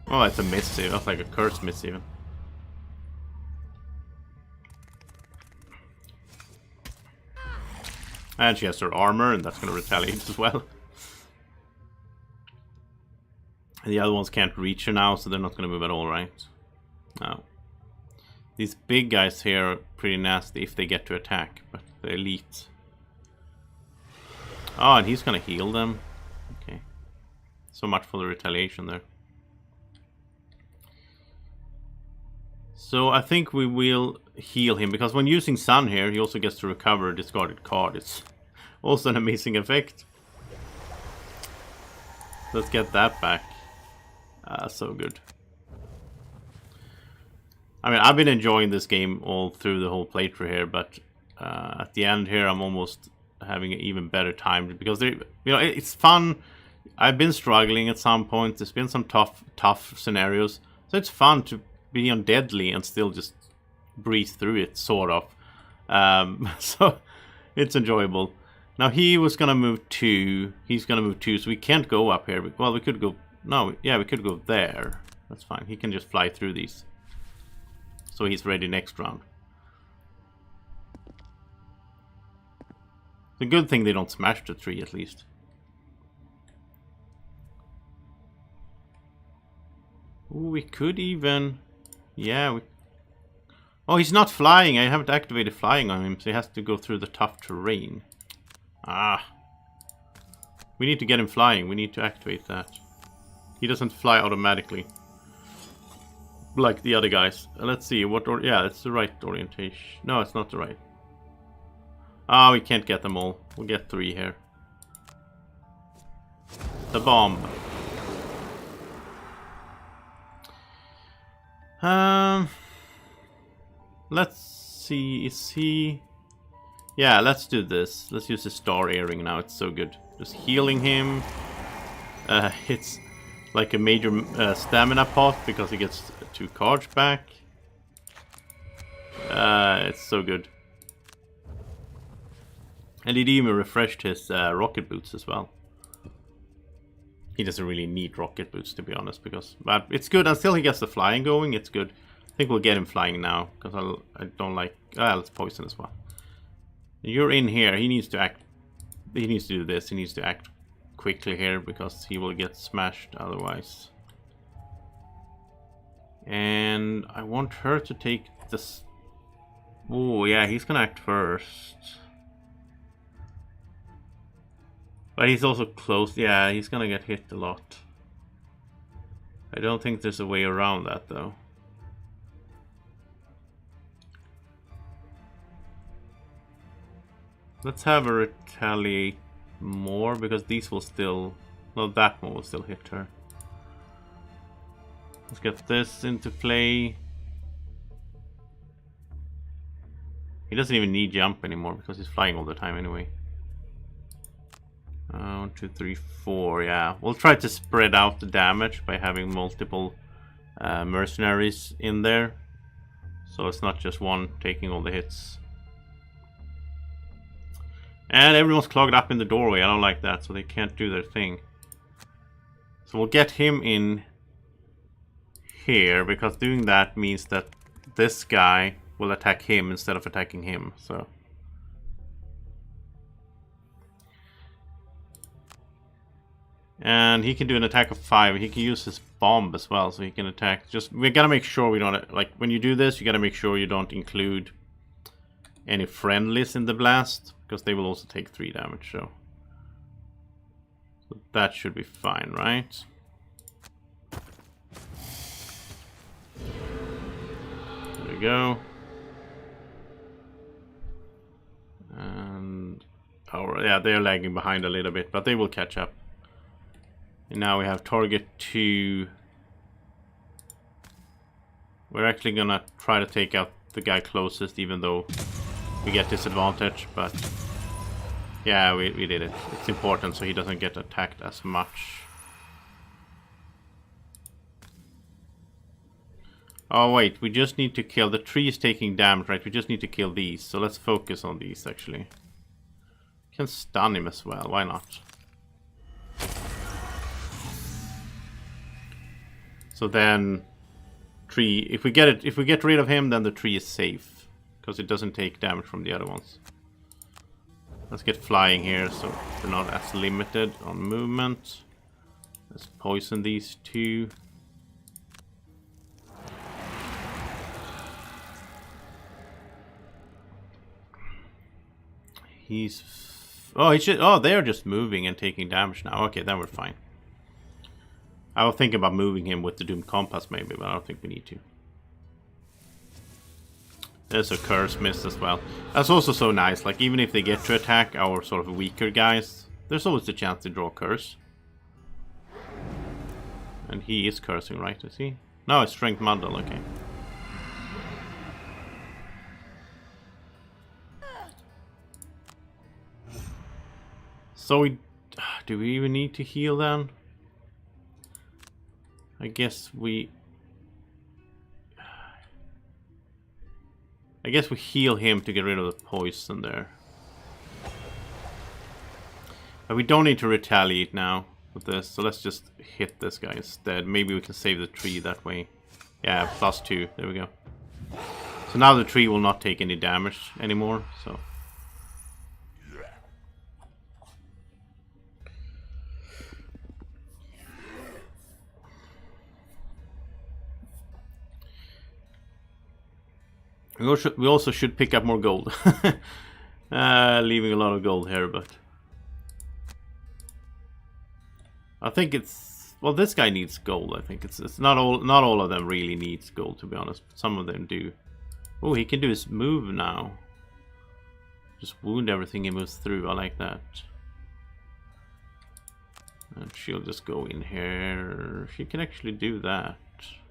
Oh, that's a miss. That's like a curse miss even. And she has her armor, and that's going to retaliate as well. The other ones can't reach her now, so they're not going to move at all, right? No. These big guys here are pretty nasty if they get to attack, but the elite. Oh, and he's going to heal them. Okay. So much for the retaliation there. So I think we will heal him, because when using Sun here, he also gets to recover a discarded card. It's also an amazing effect. Let's get that back. So good. I mean, I've been enjoying this game all through the whole playthrough here, but at the end here, I'm almost having an even better time, because you know, it's fun. I've been struggling at some point. There's been some tough scenarios, so it's fun to be on deadly and still just breeze through it, sort of. So it's enjoyable. Now he was gonna move 2. He's gonna move 2, so we can't go up here. Well, we could go. No, yeah, we could go there. That's fine. He can just fly through these. So he's ready next round. It's a good thing they don't smash the tree, at least. Ooh, we could even... Yeah, we... Oh, he's not flying. I haven't activated flying on him, so he has to go through the tough terrain. Ah. We need to get him flying. We need to activate that. He doesn't fly automatically like the other guys. Let's see what. Yeah, it's the right orientation. No, it's not the right. Ah, we can't get them all. We'll get 3 here. The bomb. Let's see. Is he? Yeah, let's do this. Let's use the star earring now. It's so good. Just healing him. It's like a major stamina pot because he gets 2 cards back. It's so good. And he even refreshed his rocket boots as well. He doesn't really need rocket boots, to be honest, but it's good. Until he gets the flying going, it's good. I think we'll get him flying now, because I don't like... let's poison as well. You're in here. He needs to act... He needs to do this. He needs to act quickly here, because he will get smashed otherwise. And I want her to take this... Oh, yeah, he's gonna act first. But he's also close. Yeah, he's gonna get hit a lot. I don't think there's a way around that, though. Let's have her retaliate more, because these will still... Well, that one will still hit her. Let's get this into play. He doesn't even need jump anymore, because he's flying all the time anyway. 1, 2, 3, 4. Yeah, we'll try to spread out the damage by having multiple mercenaries in there, so it's not just one taking all the hits. And everyone's clogged up in the doorway. I don't like that, so they can't do their thing. So we'll get him in here, because doing that means that this guy will attack him instead of attacking him. So and he can do an attack of 5. He can use his bomb as well, so he can attack. Just we gotta make sure we don't, like, when you do this, you gotta make sure you don't include any friendlies in the blast, because they will also take 3 damage. So that should be fine, right? There we go. And yeah, they're lagging behind a little bit, but they will catch up. And now we have target 2. We're actually gonna try to take out the guy closest, even though we get disadvantage, but yeah, we did it. It's important so he doesn't get attacked as much. Oh wait, we just need to kill, the tree is taking damage, right? We just need to kill these, so let's focus on these actually. Can stun him as well, why not? So then tree, if we get rid of him, then the tree is safe, because it doesn't take damage from the other ones. Let's get flying here so they're not as limited on movement. Let's poison these 2. Oh, they're just moving and taking damage now. Okay, then we're fine. I was thinking about moving him with the Doom Compass maybe, but I don't think we need to. There's a curse miss as well. That's also so nice, like even if they get to attack our sort of weaker guys, there's always the chance to draw curse. And he is cursing, right? Is he? No, it's strength muddle, okay. So do we even need to heal then? I guess we heal him to get rid of the poison there. But we don't need to retaliate now with this, so let's just hit this guy instead. Maybe we can save the tree that way. Yeah, +2, there we go. So now the tree will not take any damage anymore, so. We also should pick up more gold. Leaving a lot of gold here, but I think it's, well, this guy needs gold. I think it's not all of them really needs gold, to be honest. But some of them do. Oh, he can do his move now. Just wound everything he moves through. I like that. And she'll just go in here. She can actually do that.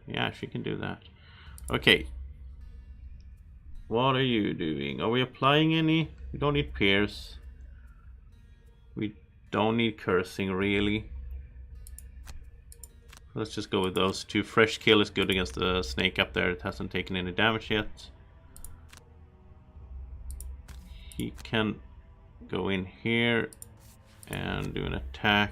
Yeah, she can do that. Okay. What are you doing? Are we applying any? We don't need Pierce. We don't need cursing, really. Let's just go with those 2. Fresh kill is good against the snake up there. It hasn't taken any damage yet. He can go in here and do an attack.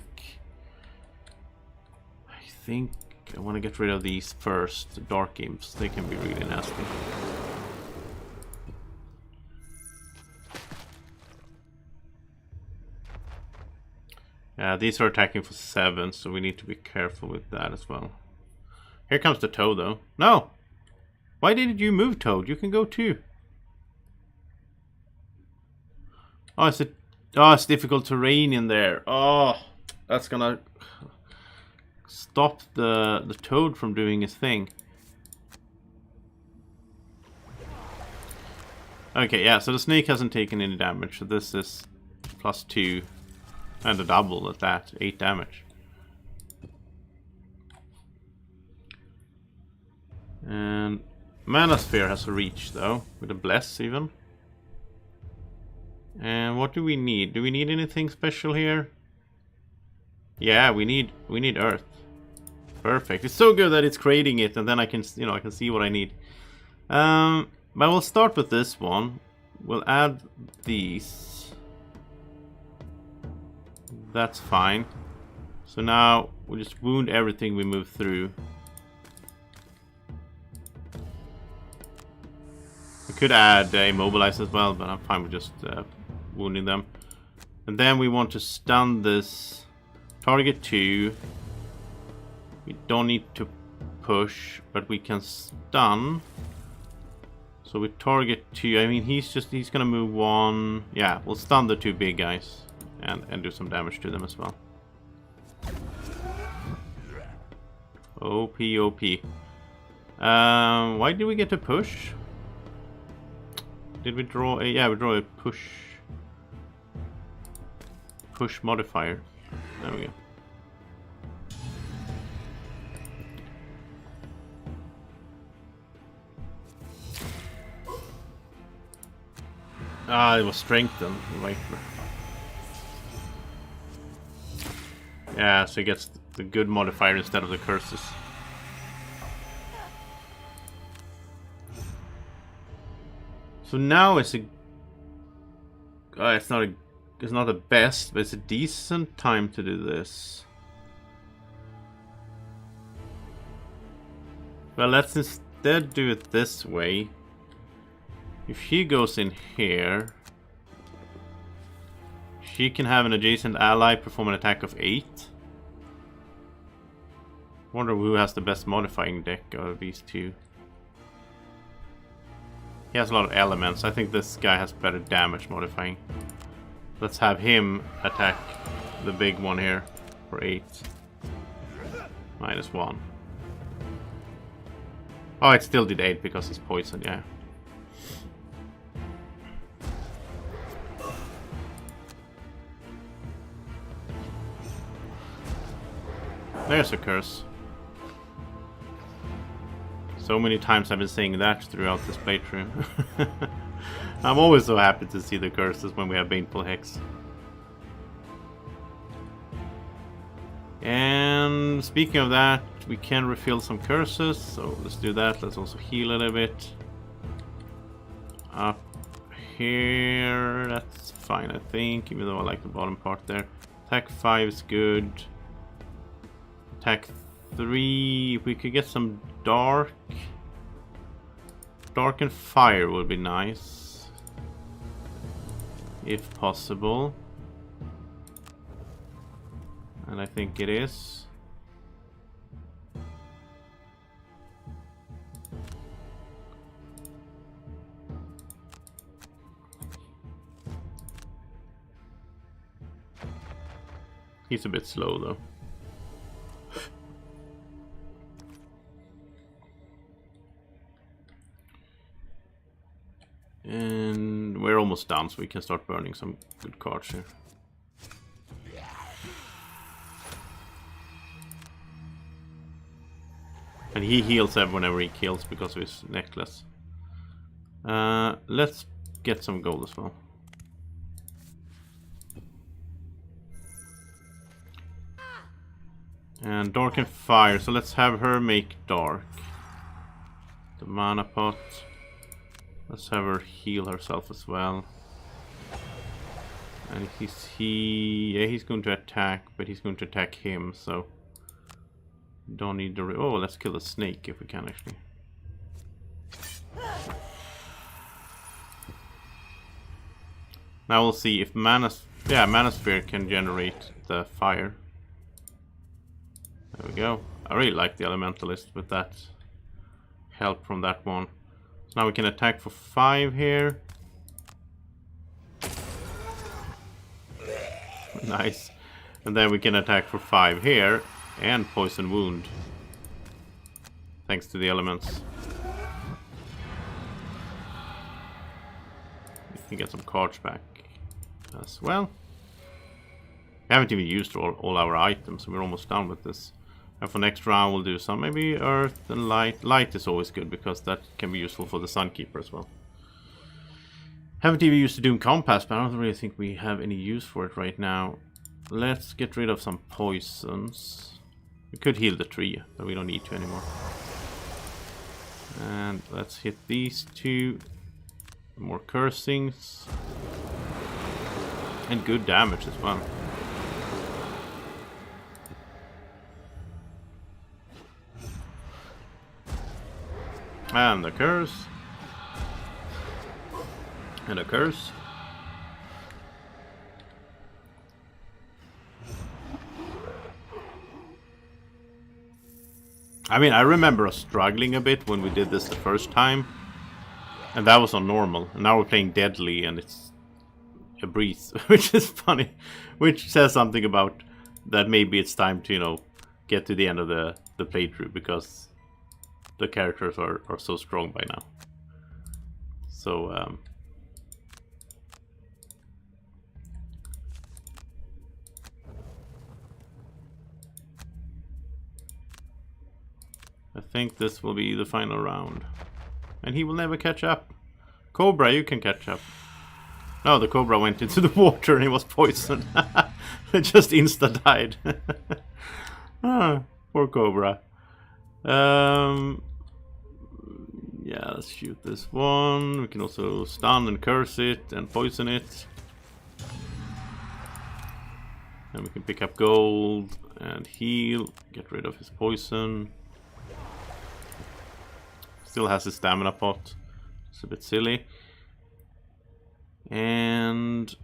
I think I want to get rid of these first. The dark imps, they can be really nasty. Yeah, these are attacking for 7, so we need to be careful with that as well. Here comes the Toad, though. No! Why didn't you move, Toad? You can go too. Oh, it's difficult terrain in there. Oh, that's gonna stop the Toad from doing his thing. Okay, yeah, so the snake hasn't taken any damage, so this is +2. And a double at that, 8 damage. And Manosphere has a reach though, with a bless even. And what do we need? Do we need anything special here? Yeah, we need earth. Perfect. It's so good that it's creating it, and then I can, you know, I can see what I need. But we'll start with this one. We'll add these. That's fine. So now we'll just wound everything we move through. We could add immobilize as well, but I'm fine with just wounding them. And then we want to stun this target 2. We don't need to push, but we can stun. So we target 2. I mean, he's gonna move 1. Yeah, we'll stun the 2 big guys and do some damage to them as well. OP, OP. Why did we get to push? Did we draw a... Yeah, we draw a push modifier. There we go. Ah, it was strengthened. Right. Yeah, so he gets the good modifier instead of the curses. So now it's a... it's not the best, but it's a decent time to do this. Well, let's instead do it this way. If she goes in here, she can have an adjacent ally perform an attack of 8. Wonder who has the best modifying deck out of these two. He has a lot of elements. I think this guy has better damage modifying. Let's have him attack the big one here for 8. -1. Oh, it still did 8 because he's poisoned, yeah. There's a curse. So many times I've been saying that throughout this playthrough. I'm always so happy to see the curses when we have Baneful Hex. And speaking of that, we can refill some curses, so let's do that. Let's also heal a little bit. Up here, that's fine I think, even though I like the bottom part there. Attack 5 is good. Attack 3, if we could get some dark and fire would be nice, if possible, and I think it is. He's a bit slow though. And we're almost done, so we can start burning some good cards here. And he heals whenever he kills because of his necklace. Let's get some gold as well. And dark and fire, so let's have her make dark. The mana pot. Let's have her heal herself as well. And he's going to attack, but he's going to attack him, so don't need to. Oh, let's kill the snake if we can actually. Now we'll see if Mana Sphere can generate the fire. There we go. I really like the Elementalist with that help from that one. So now we can attack for 5 here. Nice. And then we can attack for 5 here and poison wound. Thanks to the elements. We can get some cards back as well. We haven't even used all our items, so we're almost done with this. And for next round we'll do some maybe earth and light. Light is always good because that can be useful for the Sunkeeper as well. Haven't even used the Doom Compass, but I don't really think we have any use for it right now. Let's get rid of some poisons. We could heal the tree, but we don't need to anymore. And let's hit these two. More cursings. And good damage as well. And a curse. And a curse. I mean, I remember us struggling a bit when we did this the first time. And that was on normal. And now we're playing deadly and it's a breeze, which is funny. Which says something about that maybe it's time to, you know, get to the end of the playthrough, because the characters are so strong by now. So, I think this will be the final round. And he will never catch up. Cobra, you can catch up. No, the Cobra went into the water and he was poisoned. It just insta-died. Ah, poor Cobra. Yeah, let's shoot this one. We can also stun and curse it and poison it. And we can pick up gold and heal. Get rid of his poison. Still has his stamina pot. It's a bit silly. And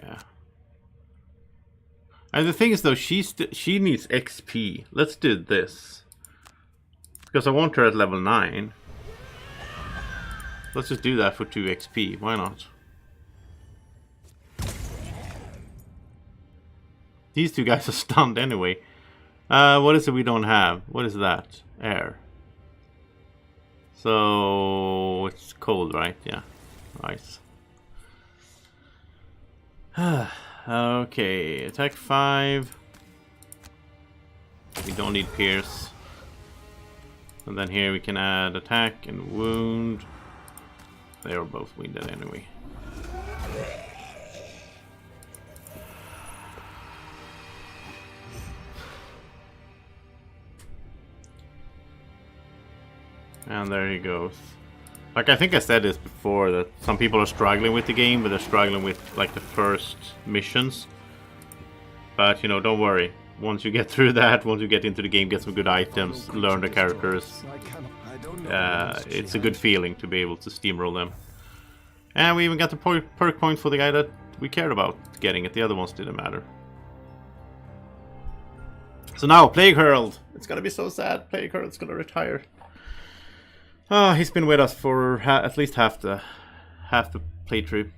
yeah. And the thing is, though, she needs XP. Let's do this, because I want her at level 9. Let's just do that for 2 XP. Why not? These two guys are stunned anyway. What is it we don't have? What is that? Air. So it's cold, right? Yeah. Ice. Okay, attack 5. We don't need pierce. And then here we can add attack and wound. They are both wounded anyway. And there he goes. Like, I think I said this before, that some people are struggling with the game, but they're struggling with, like, the first missions. But, you know, don't worry. Once you get through that, once you get into the game, get some good items, learn the characters, it's a good feeling to be able to steamroll them. And we even got the perk point for the guy that we cared about getting it. The other ones didn't matter. So now, Plague Herald. It's gonna be so sad. Plague Herald's gonna retire. Oh, he's been with us for at least half the playthrough.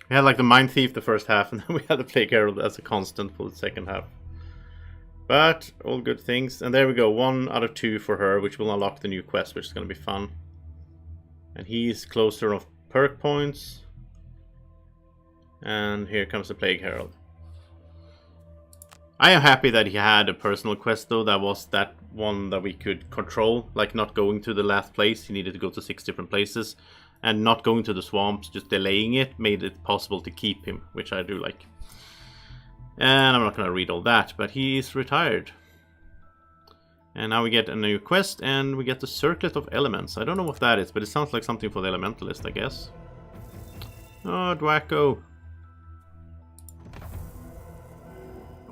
We had like the Mind Thief the first half, and then we had the Plague Herald as a constant for the second half. But all good things, and there we go. 1 out of 2 for her, which will unlock the new quest, which is going to be fun. And he's closer of perk points. And here comes the Plague Herald. I am happy that he had a personal quest, though. That was that one that we could control, like not going to the last place. He needed to go to 6 different places, and not going to the swamps, just delaying it, made it possible to keep him, which I do like. And I'm not going to read all that, but he's retired. And now we get a new quest, and we get the Circlet of Elements. I don't know what that is, but it sounds like something for the Elementalist, I guess. Oh, Dwacko.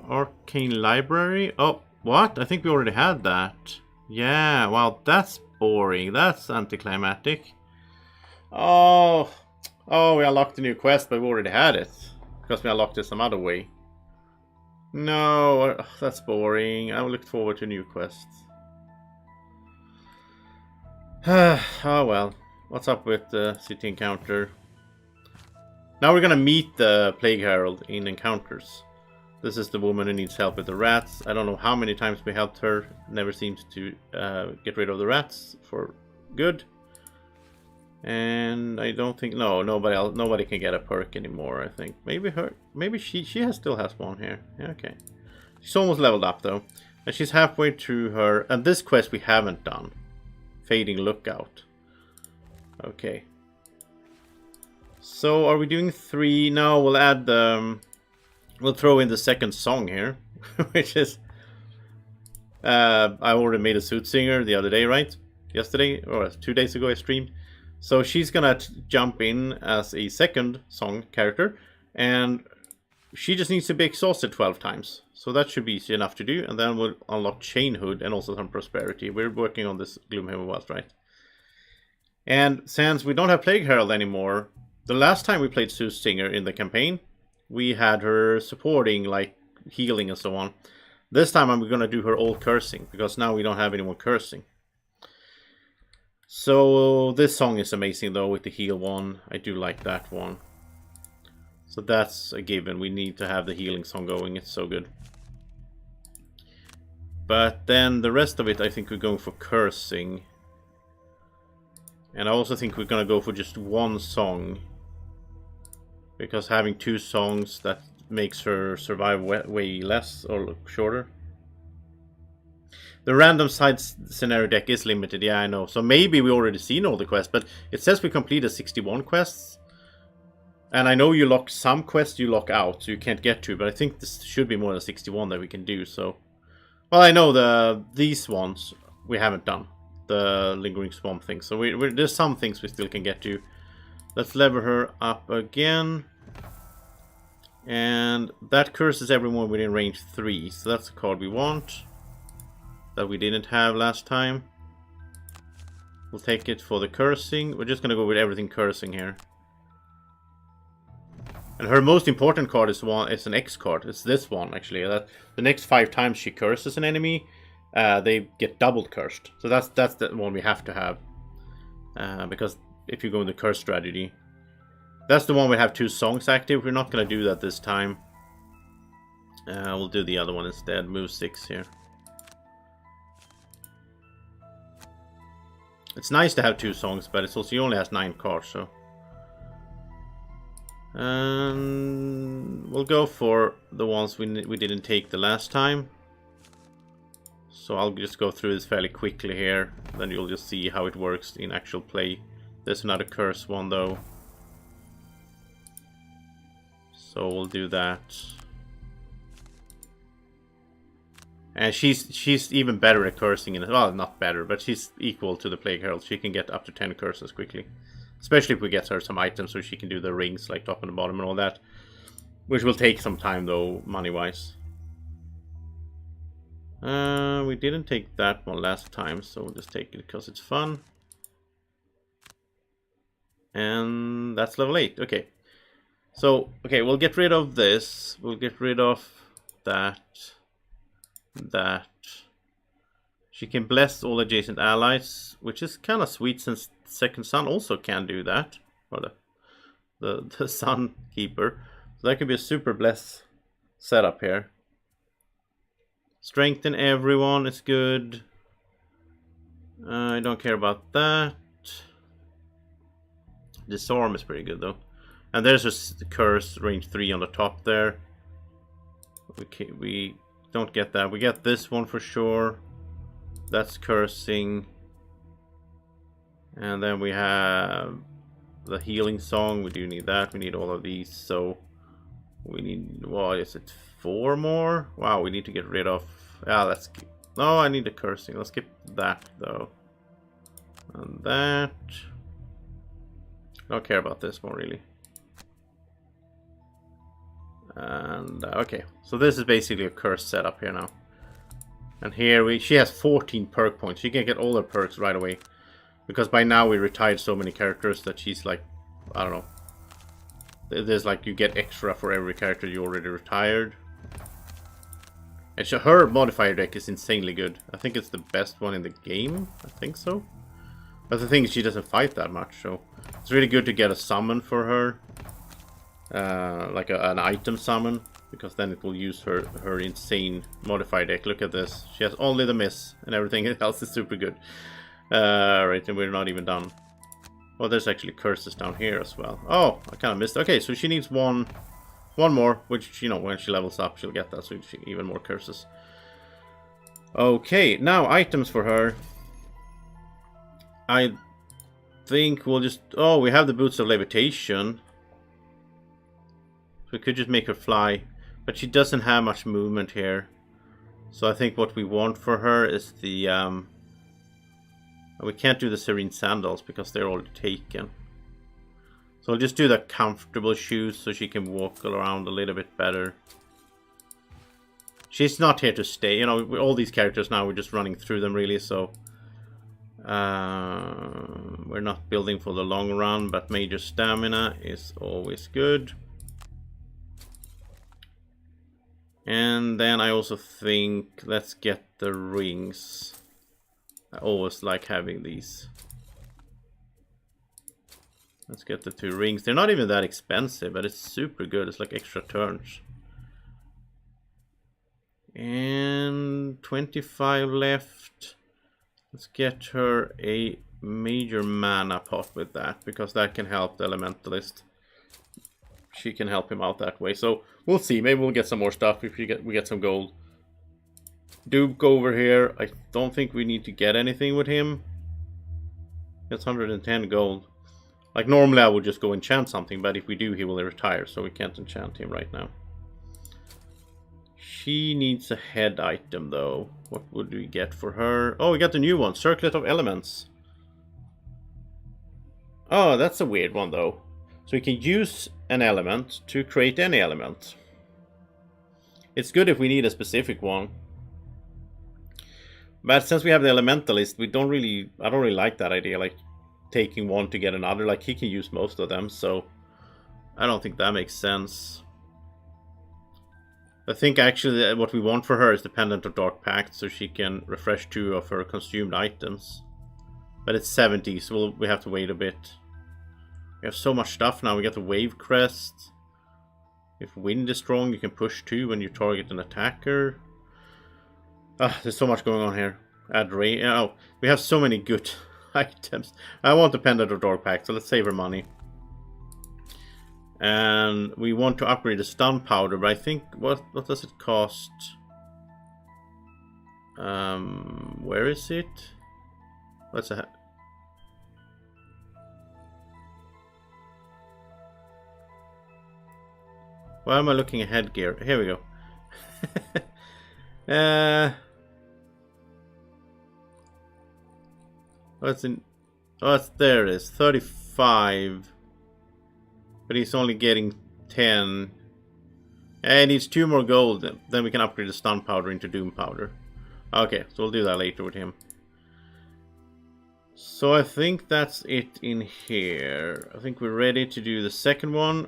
Arcane Library? Oh, what? I think we already had that. Yeah, well, that's boring. That's anticlimactic. Oh, we unlocked a new quest, but we already had it. Because we unlocked it some other way. No, that's boring. I look forward to new quests. Oh well. What's up with the city encounter? Now we're gonna meet the Plague Herald in encounters. This is the woman who needs help with the rats. I don't know how many times we helped her. Never seems to get rid of the rats for good. And I don't think nobody can get a perk anymore. I think maybe she still has one here. Yeah, okay. She's almost leveled up though, and she's halfway through her. And this quest we haven't done, Fading Lookout. Okay. So are we doing 3? No, we'll add the... we'll throw in the second song here, which is... I already made a suit singer the other day, right? Yesterday, or 2 days ago I streamed. So she's gonna jump in as a second song character, and she just needs to be exhausted 12 times. So that should be easy enough to do, and then we'll unlock Chainhood and also some prosperity. We're working on this Gloomhaven Wealth, right? And since we don't have Plague Herald anymore, the last time we played Sue Singer in the campaign, we had her supporting, like healing and so on. This time I'm going to do her all cursing, because now we don't have anyone cursing. So this song is amazing though, with the heal one. I do like that one. So that's a given. We need to have the healing song going. It's so good. But then the rest of it, I think we're going for cursing. And I also think we're going to go for just one song. Because having 2 songs, that makes her survive way less or shorter. The random side scenario deck is limited, yeah, I know. So maybe we already seen all the quests, but it says we completed 61 quests. And I know you lock some quests, you lock out, so you can't get to, but I think this should be more than 61 that we can do, so... Well, I know these ones we haven't done. The Lingering Swamp thing, so there's some things we still can get to. Let's lever her up again. And that curses everyone within range 3, so that's the card we want. That we didn't have last time. We'll take it for the cursing. We're just gonna go with everything cursing here. And her most important card is an X card. It's this one actually. That the next 5 times she curses an enemy, they get doubled cursed. So that's the one we have to have. Because if you go in the curse strategy, that's the one we have 2 songs active. We're not gonna do that this time. We'll do the other one instead. Move 6 here. It's nice to have 2 songs, but it's also, he only has 9 cards, so. We'll go for the ones we didn't take the last time. So I'll just go through this fairly quickly here, then you'll just see how it works in actual play. There's another curse one though. So we'll do that. And she's even better at cursing, well, not better, but she's equal to the Plague Herald. She can get up to 10 curses quickly. Especially if we get her some items so she can do the rings, like top and the bottom and all that. Which will take some time though, money-wise. We didn't take that one last time, so we'll just take it because it's fun. And that's level 8, okay. So, okay, we'll get rid of this. We'll get rid of that. She can bless all adjacent allies, which is kind of sweet since Second Sun also can do that, or the Sun Keeper. So that could be a super bless setup here. Strengthen everyone is good. I don't care about that. Disarm is pretty good though. And there's just the curse range 3 on the top there. We don't get that. We get this one for sure. That's cursing. And then we have the healing song. We do need that. We need all of these. So we need, what is it, 4 more? Wow, we need to get rid of. Let's skip. No, I need the cursing. Let's skip that though. And that. Don't care about this one really. And okay, so this is basically a curse setup here now. And here she has 14 perk points. She can get all her perks right away. Because by now we retired so many characters that she's like, I don't know. There's like, you get extra for every character you already retired. And so her modifier deck is insanely good. I think it's the best one in the game. I think so. But the thing is, she doesn't fight that much, so it's really good to get a summon for her. Like an item summon, because then it will use her insane modifier deck. Look at this. She has only the miss, and everything else is super good. Right, and we're not even done. Oh, there's actually curses down here as well. Oh, I kind of missed. Okay, so she needs one more, which, you know, when she levels up, she'll get that, so she, even more curses. Okay, now items for her. I think we'll just... Oh, we have the Boots of Levitation. we could just make her fly. But she doesn't have much movement here. So I think what we want for her is the... we can't do the serene sandals because they're already taken. So I'll just do the comfortable shoes so she can walk around a little bit better. She's not here to stay. You know, all these characters now, we're just running through them really, so... we're not building for the long run, but major stamina is always good. And then I also think, let's get the rings. I always like having these. Let's get the 2 rings. They're not even that expensive, but it's super good. It's like extra turns. And 25 left. Let's get her a major mana pot with that, because that can help the Elementalist. She can help him out that way. So we'll see. Maybe we'll get some more stuff if we get some gold. Do go over here. I don't think we need to get anything with him. It's 110 gold. Like normally I would just go enchant something, but if we do he will retire, so we can't enchant him right now. She needs a head item though. What would we get for her? Oh, we got the new one, Circlet of Elements. Oh, that's a weird one though. So we can use an element to create any element. It's good if we need a specific one. But since we have the Elementalist, I don't really like that idea, like taking one to get another. Like he can use most of them, so I don't think that makes sense. I think actually what we want for her is the Pendant of Dark Pact, so she can refresh 2 of her consumed items. But it's 70, so we have to wait a bit. We have so much stuff now. We got the Wave Crest. If wind is strong, you can push 2 when you target an attacker. Ah, there's so much going on here. Add rain. Oh, we have so many good items. I want the Pendant of Dark Pact, so let's save her money. And we want to upgrade the stun powder, but I think what does it cost? Where is it? What's that? Why am I looking at headgear? Here we go. What's in? Oh, there it is. 35. But he's only getting 10. And he needs 2 more gold. Then we can upgrade the stun powder into doom powder. Okay, so we'll do that later with him. So I think that's it in here. I think we're ready to do the second one.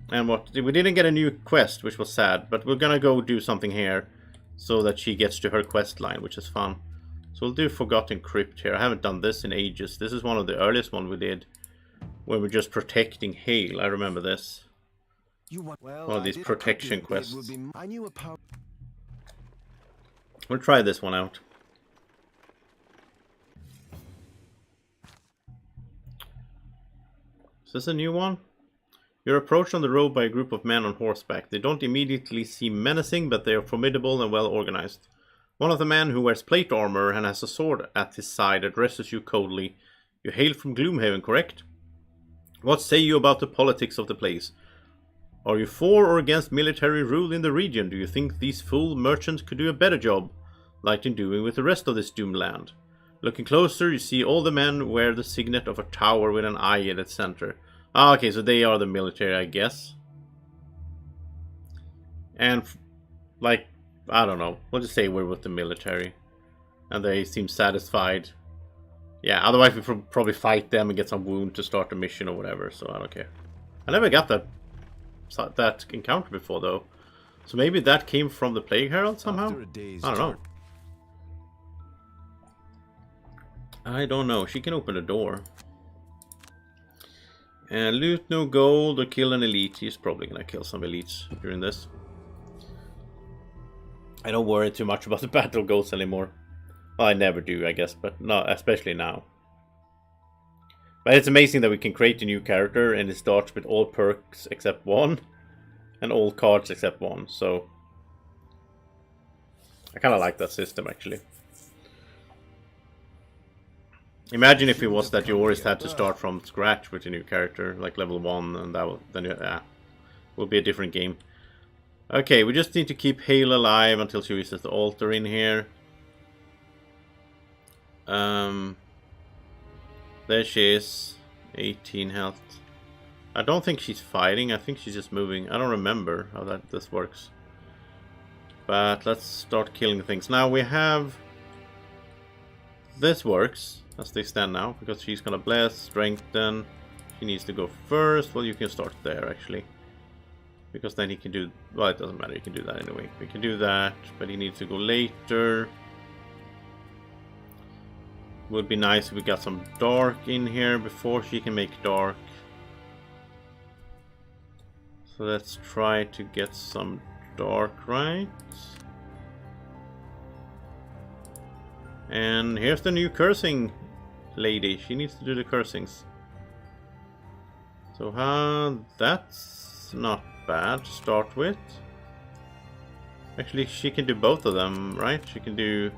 And what we didn't get a new quest, which was sad, but we're gonna go do something here so that she gets to her quest line, which is fun. So we'll do Forgotten Crypt here. I haven't done this in ages. This is one of the earliest one we did, when we're just protecting Hale. I remember this. One of these protection quests. We'll try this one out. Is this a new one? You're approached on the road by a group of men on horseback. They don't immediately seem menacing, but they are formidable and well organized. One of the men, who wears plate armor and has a sword at his side, addresses you coldly. You hail from Gloomhaven, correct? What say you about the politics of the place? Are you for or against military rule in the region? Do you think these fool merchants could do a better job, like in doing with the rest of this doomed land? Looking closer, you see all the men wear the signet of a tower with an eye at its center. Ah, okay, so they are the military, I guess. And, like, I don't know. We'll just say we're with the military. And they seem satisfied. Yeah, otherwise we probably fight them and get some wound to start the mission or whatever, so I don't care. I never got that encounter before, though. So maybe that came from the Plague Herald somehow? I don't know. I don't know. She can open a door. And loot no gold or kill an elite. He's probably gonna kill some elites during this. I don't worry too much about the battle goals anymore. Well, I never do, I guess, but not especially now. But it's amazing that we can create a new character and it starts with all perks except one. And all cards except one, so... I kinda like that system, actually. Imagine if it was that you always had to start from scratch with a new character, like level 1, and that was, then you, will be a different game. Okay, we just need to keep Hale alive until she reaches the altar in here. There she is. 18 health. I don't think she's fighting. I think she's just moving. I don't remember how this works. But let's start killing things. Now we have... This works as they stand now, because she's gonna bless, strengthen. He needs to go first. Well, you can start there actually, because then he can do... Well, it doesn't matter, he can do that anyway. We can do that, but he needs to go later. Would be nice if we got some dark in here before she can make dark. So let's try to get some dark, right? And here's the new cursing lady. She needs to do the cursings. So that's not bad to start with. Actually, she can do both of them, right? She can do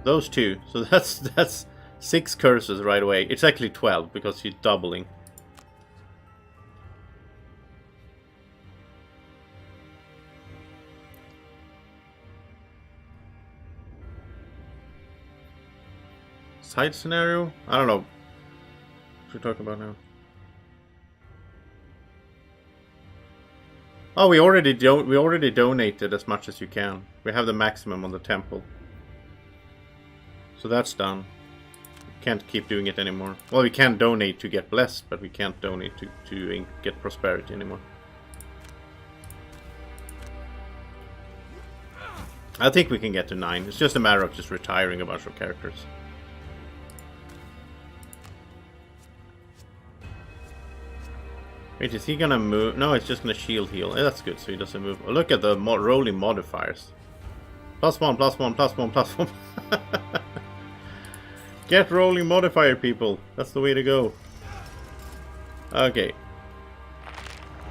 those two. So that's 6 curses right away. It's actually 12 because she's doubling. Side scenario? I don't know. What are we talking about now? Oh, we already donated as much as you can. We have the maximum on the temple. So that's done. We can't keep doing it anymore. Well, we can donate to get blessed, but we can't donate to get prosperity anymore. I think we can get to 9. It's just a matter of just retiring a bunch of characters. Wait, is he gonna move? No, it's just gonna shield heal. That's good, so he doesn't move. Oh, look at the rolling modifiers. +1, +1, +1, +1. Get rolling modifier, people. That's the way to go. Okay.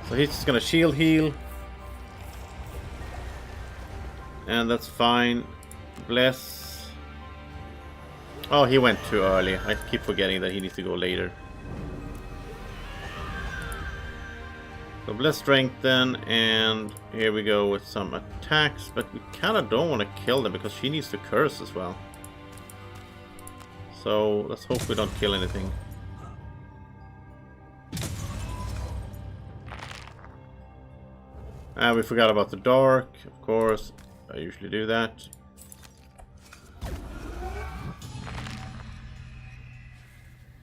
So he's just gonna shield heal. And that's fine. Bless. Oh, he went too early. I keep forgetting that he needs to go later. So bless strengthen, and here we go with some attacks, but we kind of don't want to kill them because she needs to curse as well. So let's hope we don't kill anything. And we forgot about the dark, of course. I usually do that.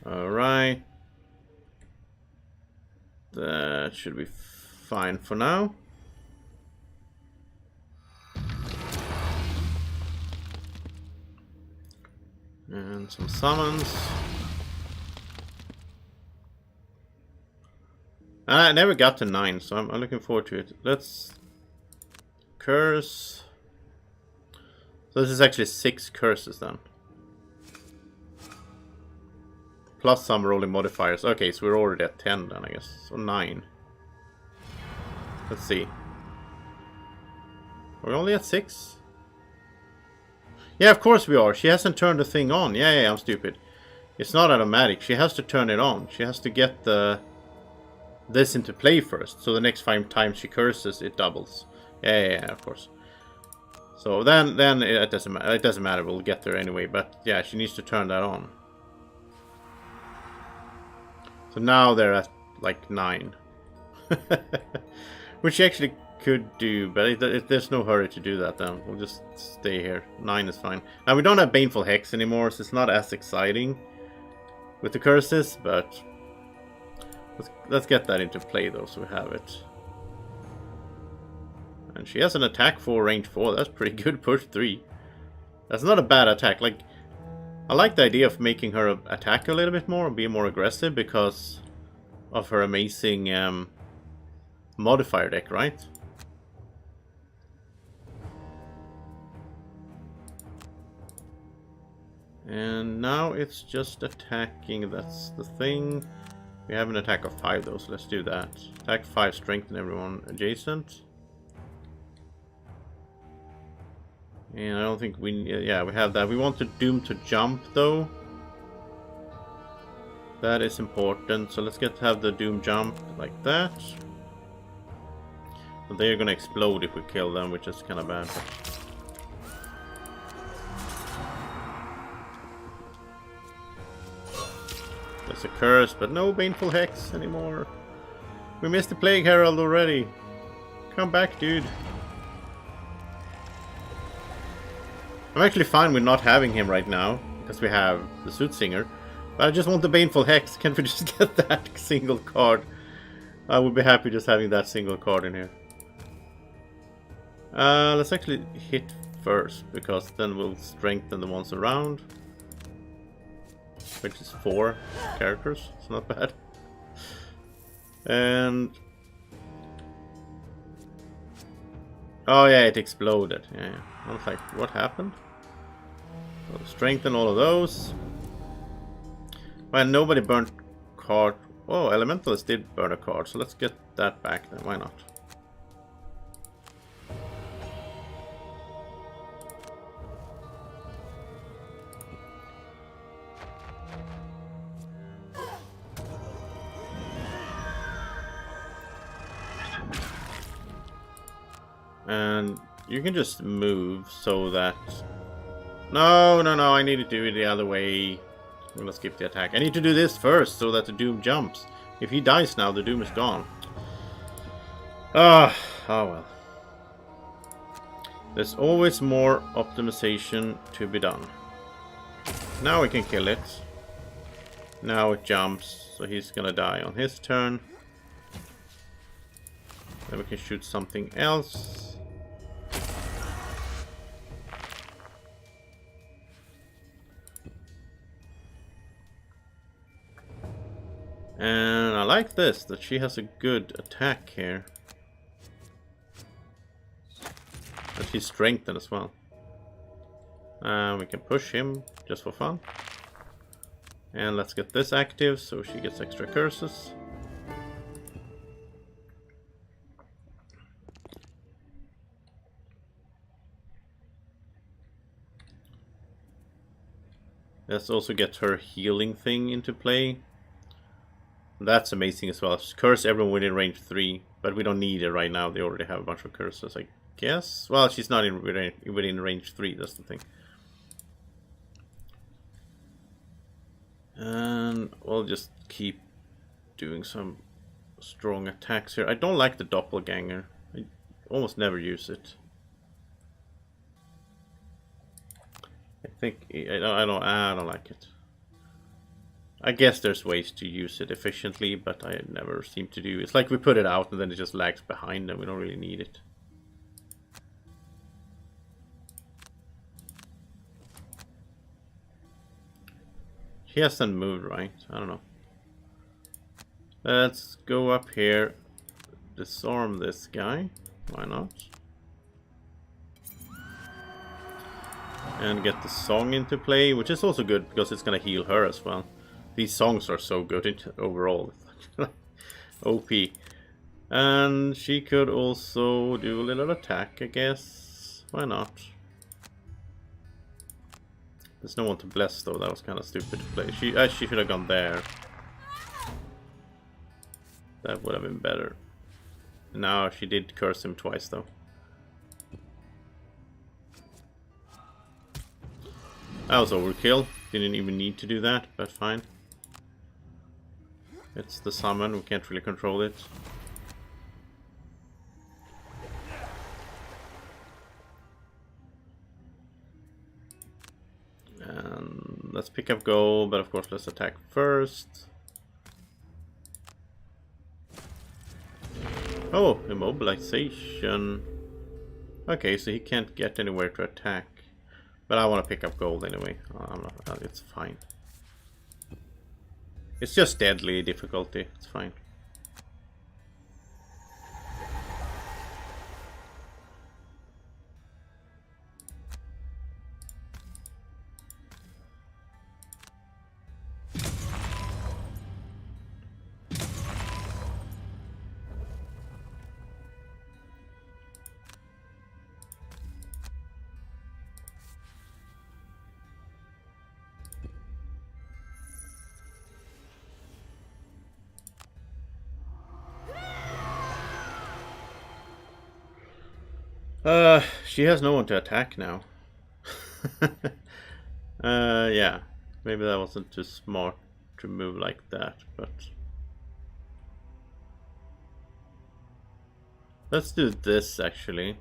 Alright. That should be fine for now. And some summons. I never got to 9, so I'm looking forward to it. Let's curse. So this is actually 6 curses then. Plus some rolling modifiers. Okay, so we're already at 10 then, I guess. So 9. Let's see. We're only at 6? Yeah, of course we are. She hasn't turned the thing on. Yeah, I'm stupid. It's not automatic. She has to turn it on. She has to get this into play first. So the next 5 times she curses, it doubles. Yeah, of course. So then it doesn't matter. It doesn't matter. We'll get there anyway. But yeah, she needs to turn that on. So now they're at like 9. Which you actually could do, but there's no hurry to do that then. We'll just stay here. 9 is fine. Now we don't have Baneful Hex anymore, so it's not as exciting with the curses, but let's get that into play though, so we have it. And she has an attack 4, range 4. That's pretty good. Push 3. That's not a bad attack. Like, I like the idea of making her attack a little bit more, be more aggressive because of her amazing modifier deck, right? And now it's just attacking, that's the thing. We have an attack of 5 though, so let's do that. Attack 5, strengthen everyone adjacent. And I don't think yeah, we have that. We want the Doom to jump though. That is important. So let's have the Doom jump like that. But they're gonna explode if we kill them, which is kind of bad. There's a curse, but no Baneful Hex anymore. We missed the Plague Herald already. Come back, dude. I'm actually fine with not having him right now, because we have the Soothsinger. But I just want the Baneful Hex. Can't we just get that single card? I would be happy just having that single card in here. Let's actually hit first, because then we'll strengthen the ones around. Which is 4 characters. It's not bad. And... oh yeah, it exploded. Yeah. I was like, what happened? So strengthen all of those. Well, nobody burnt card. Oh, Elementalist did burn a card, so let's get that back then. Why not? And you can just move so that... No, I need to do it the other way. I'm gonna skip the attack. I need to do this first so that the Doom jumps. If he dies now, the Doom is gone. Oh well. There's always more optimization to be done. Now we can kill it. Now it jumps, so he's gonna die on his turn. Then we can shoot something else. And I like this, that she has a good attack here. And she's strengthened as well. We can push him just for fun. And let's get this active so she gets extra curses. Let's also get her healing thing into play. That's amazing as well. Curse everyone within range 3, but we don't need it right now. They already have a bunch of curses, I guess. Well, she's not within range 3, that's the thing. And we'll just keep doing some strong attacks here. I don't like the doppelganger. I almost never use it. I think I don't like it. I guess there's ways to use it efficiently, but I never seem to do. It's like we put it out and then it just lags behind and we don't really need it. He hasn't moved, right? I don't know. Let's go up here. Disarm this guy. Why not? And get the song into play, which is also good because it's gonna heal her as well. These songs are so good overall. OP. And she could also do a little attack, I guess. Why not? There's no one to bless though, that was kind of stupid to play. She should have gone there. That would have been better. No, she did curse him twice though. That was overkill. Didn't even need to do that, but fine. It's the summon, we can't really control it. And let's pick up gold, but of course let's attack first. Oh, immobilization. Okay, so he can't get anywhere to attack. But I want to pick up gold anyway. It's fine. It's just deadly difficulty. It's fine. She has no one to attack now. Yeah. Maybe that wasn't too smart to move like that, but... Let's do this, actually.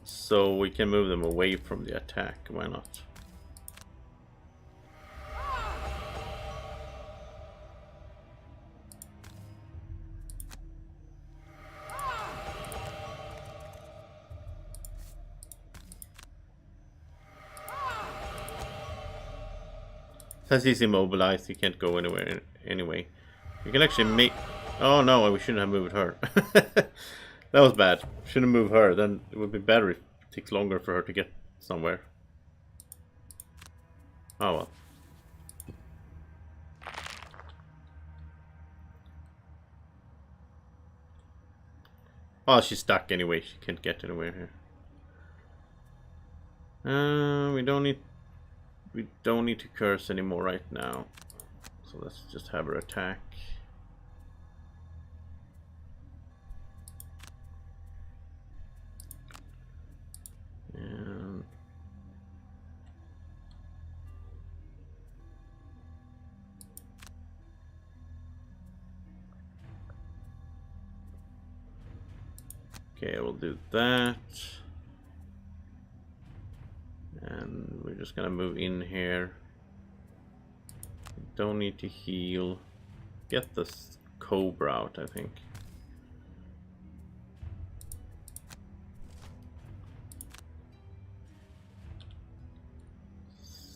So we can move them away from the attack. Why not? Since he's immobilized, he can't go anywhere anyway. You can actually make... Oh no, we shouldn't have moved her. That was bad. Shouldn't move her. Then it would be better if it takes longer for her to get somewhere. Oh well. Oh, she's stuck anyway. She can't get anywhere here. We don't need to curse anymore right now. So let's just have her attack. And okay, we'll do that. And we're just gonna move in here. Don't need to heal. Get this cobra out, I think.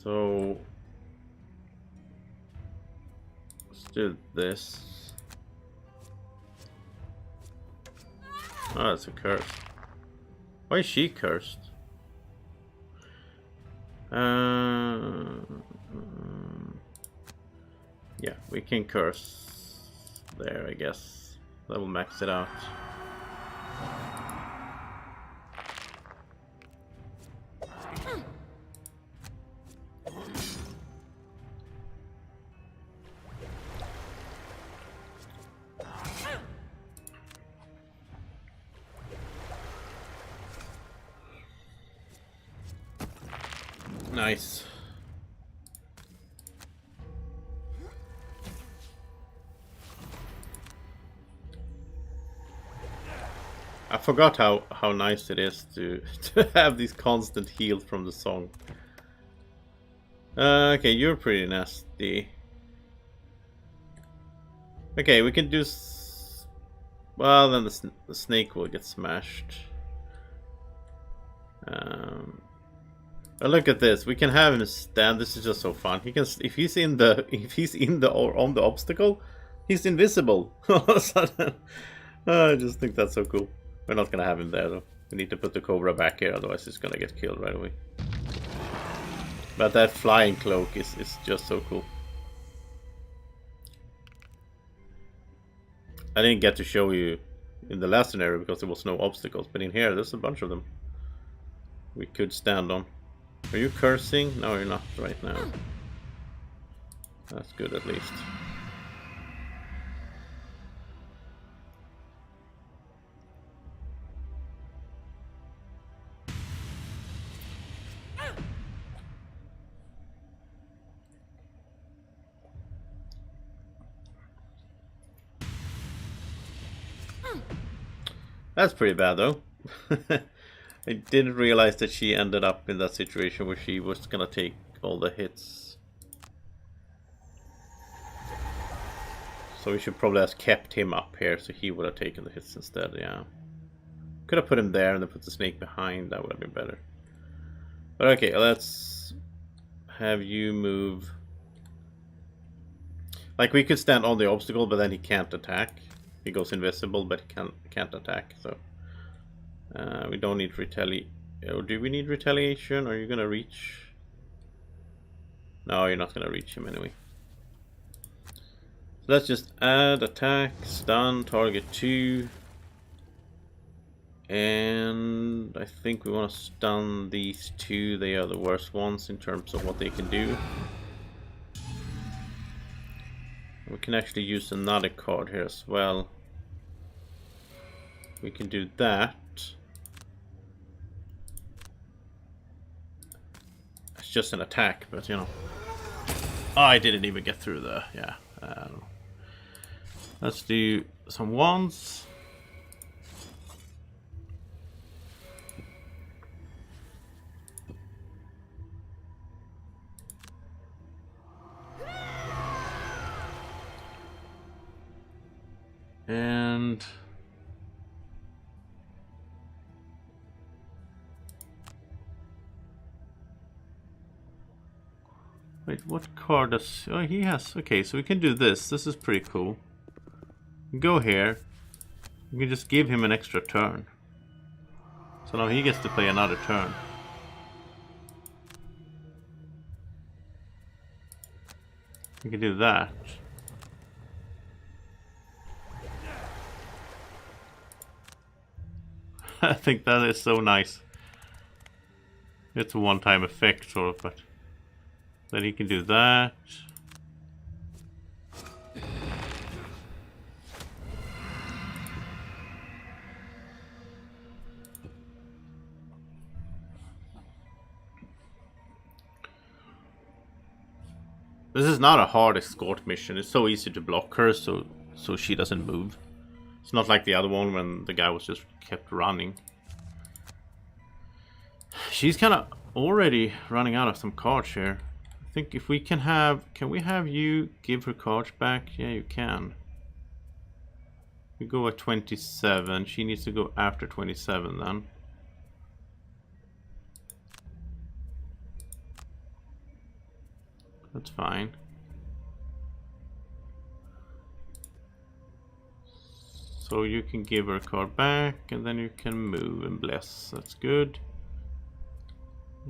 So let's do this. Oh, that's a curse. Why is she cursed? Yeah, we can curse there, I guess. That will max it out. Nice. I forgot how nice it is to have these constant heals from the song. Okay, you're pretty nasty. Okay, we can do... Well, then the snake will get smashed. Oh, look at this. We can have him stand. This is just so fun. He can, if he's in the or on the obstacle, he's invisible. All of a sudden. I just think that's so cool. We're not gonna have him there though. We need to put the cobra back here, otherwise he's gonna get killed right away. But that flying cloak is just so cool. I didn't get to show you in the last scenario because there was no obstacles, but in here there's a bunch of them we could stand on. Are you cursing? No, you're not right now. That's good at least. That's pretty bad though. I didn't realize that she ended up in that situation where she was gonna take all the hits. So we should probably have kept him up here so he would have taken the hits instead, yeah. Could have put him there and then put the snake behind, that would have been better. But okay, let's have you move. Like we could stand on the obstacle, but then he can't attack. He goes invisible, but he can't attack, so... we don't need retaliation. Or do we need retaliation? Are you gonna reach? No, you're not gonna reach him anyway. So let's just add attack, stun, target 2. And I think we want to stun these 2. They are the worst ones in terms of what they can do. We can actually use another card here as well. we can do that. It's just an attack, but you know. Oh, I didn't even get through the... yeah. Let's do some wands. And... wait, what card does... oh, he has... okay, so we can do this. This is pretty cool. Go here. We can just give him an extra turn. So now he gets to play another turn. We can do that. I think that is so nice. It's a one-time effect, sort of, but then he can do that. This is not a hard escort mission. It's so easy to block her, so she doesn't move. It's not like the other one when the guy was just kept running. She's kind of already running out of some cards here. I think if we can we have you give her cards back? Yeah, you can. We go at 27. She needs to go after 27 then. That's fine. So you can give her a card back, and then you can move and bless. That's good.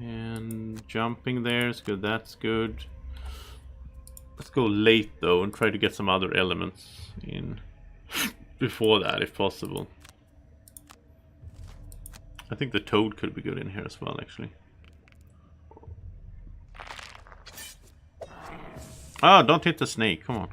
And jumping there is good. That's good. Let's go late though and try to get some other elements in before that, if possible. I think the toad could be good in here as well, actually. Oh, don't hit the snake, come on.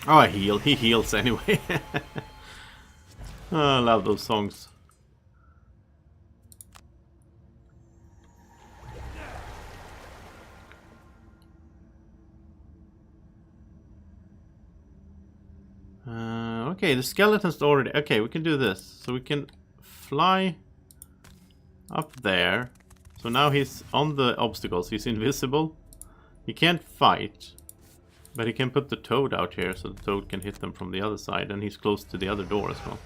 Oh, I heal. He heals anyway. Oh, I love those songs. Okay, the skeleton's already... okay, we can do this. So we can fly up there. So now he's on the obstacles. He's invisible. He can't fight. But he can put the toad out here so the toad can hit them from the other side. And he's close to the other door as well.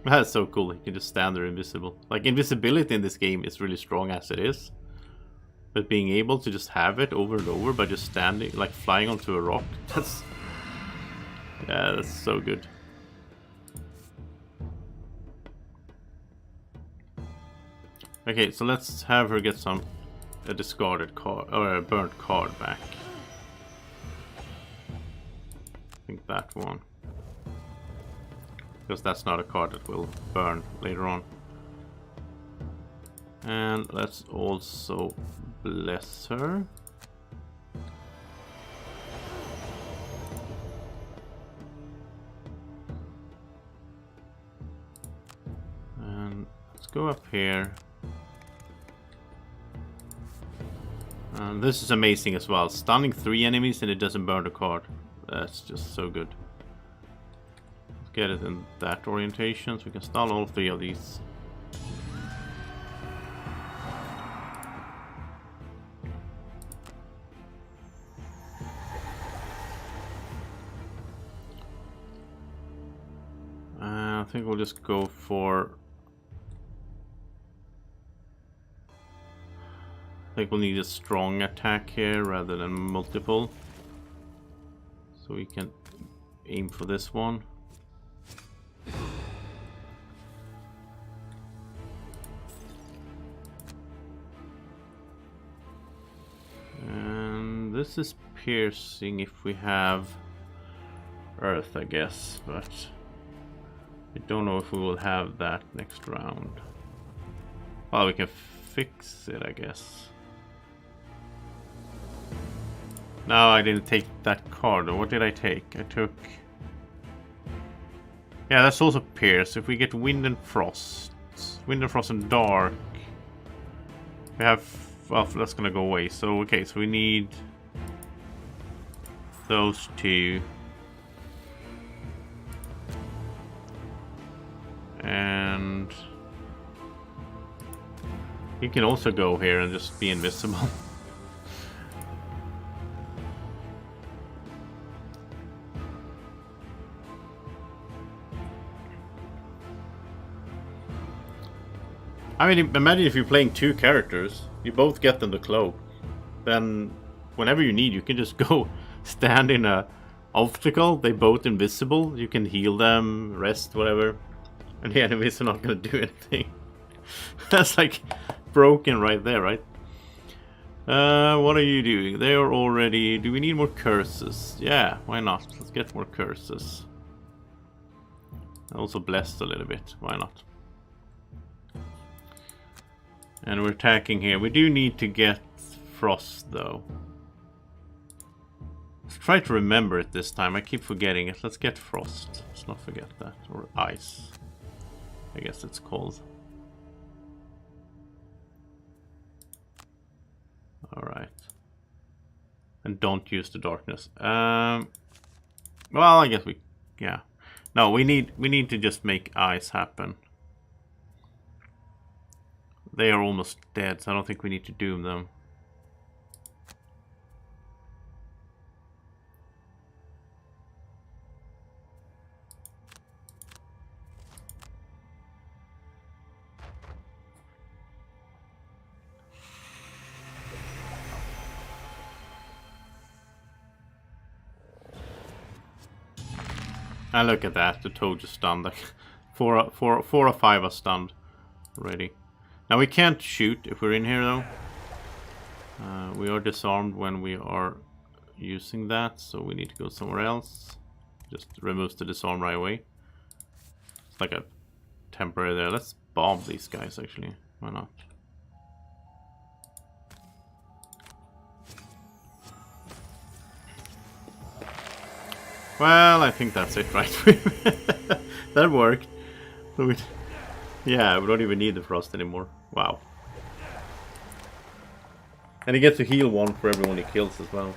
That's so cool. He can just stand there invisible. Like, invisibility in this game is really strong as it is. But being able to just have it over and over by just standing, like flying onto a rock, that's... yeah, that's so good. Okay, so let's have her get a discarded card, or a burnt card back. I think that one. Because that's not a card that will burn later on. And let's also bless her. And let's go up here. And this is amazing as well. Stunning 3 enemies and it doesn't burn the card. That's just so good. Let's get it in that orientation so we can stun all 3 of these. I think we'll just go for... I think we'll need a strong attack here rather than multiple. So we can aim for this one. And this is piercing if we have earth, I guess, but I don't know if we will have that next round. Well, we can fix it, I guess. No, I didn't take that card. Or what did I take? I took... Yeah, that's also Pierce. If we get Wind and Frost. Wind and Frost and Dark. We have... Well, that's gonna go away. So, okay, so we need... those two. And... you can also go here and just be invisible. I mean, imagine if you're playing two characters, you both get them the cloak. Then, whenever you need, you can just go stand in a obstacle. They both invisible. You can heal them, rest, whatever. And the enemies are not gonna do anything. That's like broken right there, right? What are you doing? They are already... Do we need more curses? Yeah, why not? Let's get more curses. Also blessed a little bit. Why not? And we're attacking here. We do need to get Frost, though. Let's try to remember it this time. I keep forgetting it. Let's get Frost. Let's not forget that. Or Ice, I guess it's called. Alright. And don't use the darkness. Well, I guess we... Yeah. No, we need to just make Ice happen. They are almost dead, so I don't think we need to doom them. And look at that, the toad just stunned. Like four or five are stunned already. Now we can't shoot if we're in here though. We are disarmed when we are using that, so we need to go somewhere else. Just removes the disarm right away. It's like a temporary there. Let's bomb these guys actually. Why not? Well, I think that's it, right? That worked. So yeah, we don't even need the Frost anymore. Wow. And he gets to heal one for everyone he kills as well.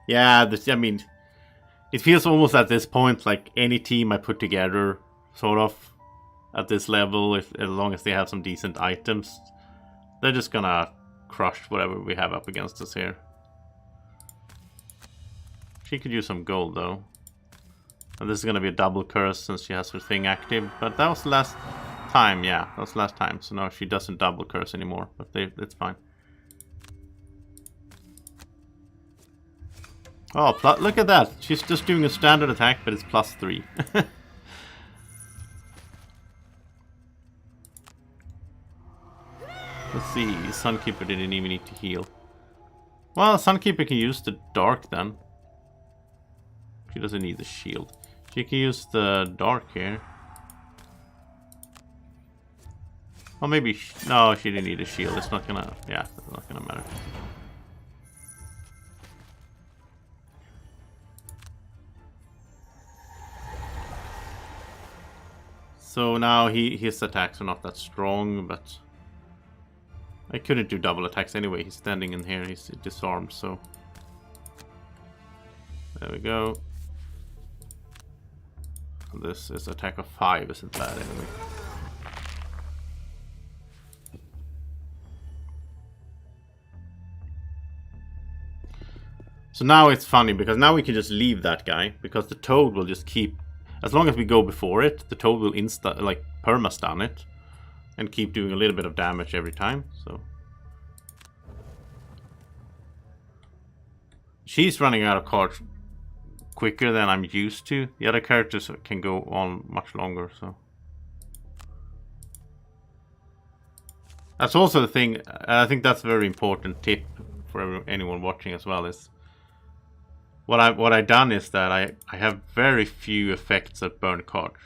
Yeah, I mean, it feels almost at this point like any team I put together, sort of, at this level, as long as they have some decent items, they're just gonna crush whatever we have up against us here. She could use some gold though. And this is gonna be a double curse since she has her thing active. But that was the last time, yeah. That was the last time. So now she doesn't double curse anymore. But it's fine. Oh, look at that. She's just doing a standard attack, but it's +3. Let's see. Sunkeeper didn't even need to heal. Well, Sunkeeper can use the dark then. She doesn't need the shield. She can use the dark here. Or maybe... No, she didn't need a shield. It's not gonna... Yeah, it's not gonna matter. So now his attacks are not that strong, but... I couldn't do double attacks anyway. He's standing in here. He's disarmed, so... There we go. This is attack of 5, isn't bad anyway. So now it's funny, because now we can just leave that guy, because the toad will just keep... As long as we go before it, the toad will perma-stun it, and keep doing a little bit of damage every time, so... She's running out of cards quicker than I'm used to. The other characters can go on much longer, so... That's also the thing, I think that's a very important tip for anyone watching as well, is... What I done is that I have very few effects that burn cards.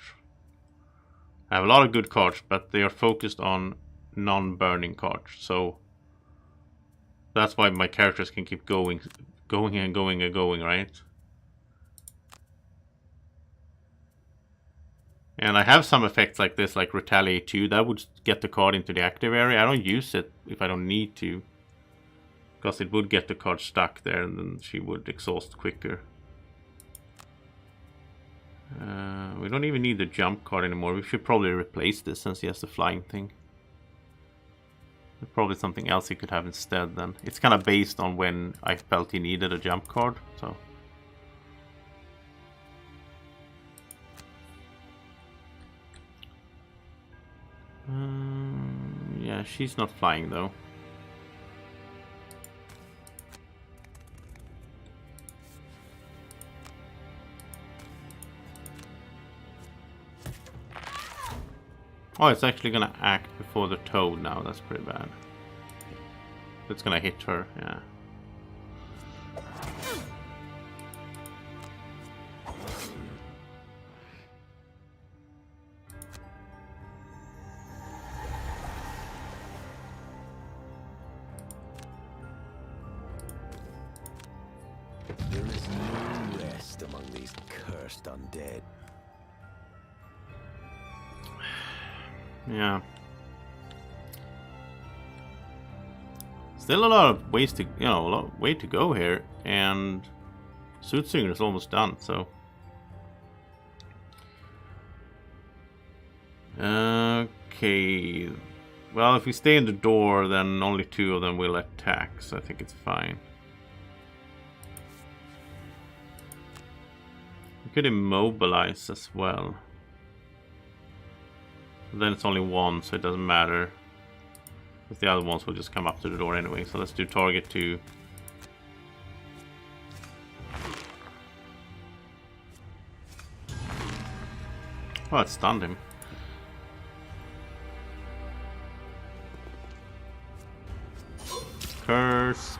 I have a lot of good cards, but they are focused on non-burning cards. So that's why my characters can keep going and going and going, right? And I have some effects like this, like Retaliate 2, that would get the card into the active area. I don't use it if I don't need to, because it would get the card stuck there and then she would exhaust quicker. We don't even need the jump card anymore. We should probably replace this since he has the flying thing. There's probably something else he could have instead then. It's kind of based on when I felt he needed a jump card, so... yeah, she's not flying though. Oh, it's actually gonna act before the toad now. That's pretty bad. It's gonna hit her, yeah. There is no rest among these cursed undead. Yeah. Still a lot of ways to, a lot of way to go here, and Soothsinger is almost done, so. Okay. Well, if we stay in the door, then only 2 of them will attack, so I think it's fine. We could immobilize as well. Then it's only 1, so it doesn't matter. Because the other ones will just come up to the door anyway. So let's do target 2. Oh, it stunned him. Curse.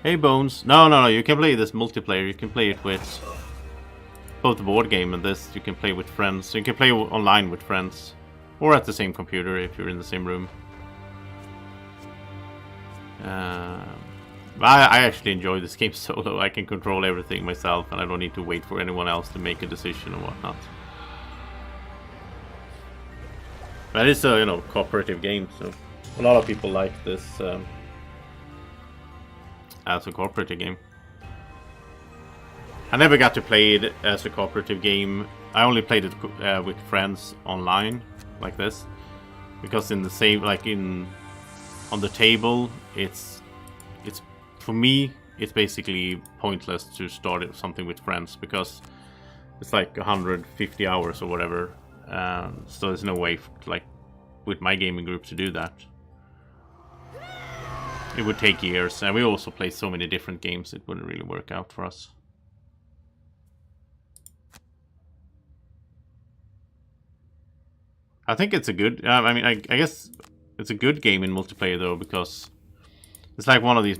Hey Bones. No, you can play this multiplayer. You can play it with both the board game and this. You can play with friends. So you can play online with friends. Or at the same computer if you're in the same room. I actually enjoy this game solo. I can control everything myself and I don't need to wait for anyone else to make a decision or whatnot. But it's a cooperative game, so a lot of people like this as a cooperative game. I never got to play it as a cooperative game. I only played it with friends online, like this, because in the same, like on the table, it's for me, it's basically pointless to start something with friends because it's like 150 hours or whatever. So there's no way, like with my gaming group, to do that. It would take years, and we also play so many different games, it wouldn't really work out for us. I think it's a good, I guess it's a good game in multiplayer though, because it's like one of these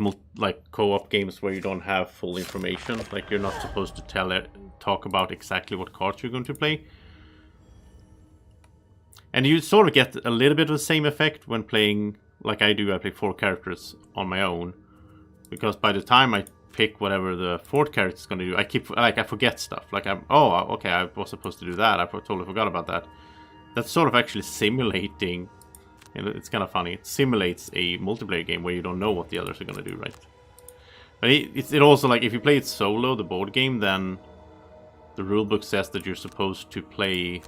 co-op games where you don't have full information. Like you're not supposed to talk about exactly what cards you're going to play. And you sort of get a little bit of the same effect when playing, like I do. I play 4 characters on my own, because by the time I pick whatever the 4th character is going to do, I forget stuff. Like okay, I was supposed to do that. I totally forgot about that. That's sort of actually simulating. It's kind of funny. It simulates a multiplayer game where you don't know what the others are going to do, right? But it also, like, if you play it solo, the board game, then the rulebook says that you're supposed to play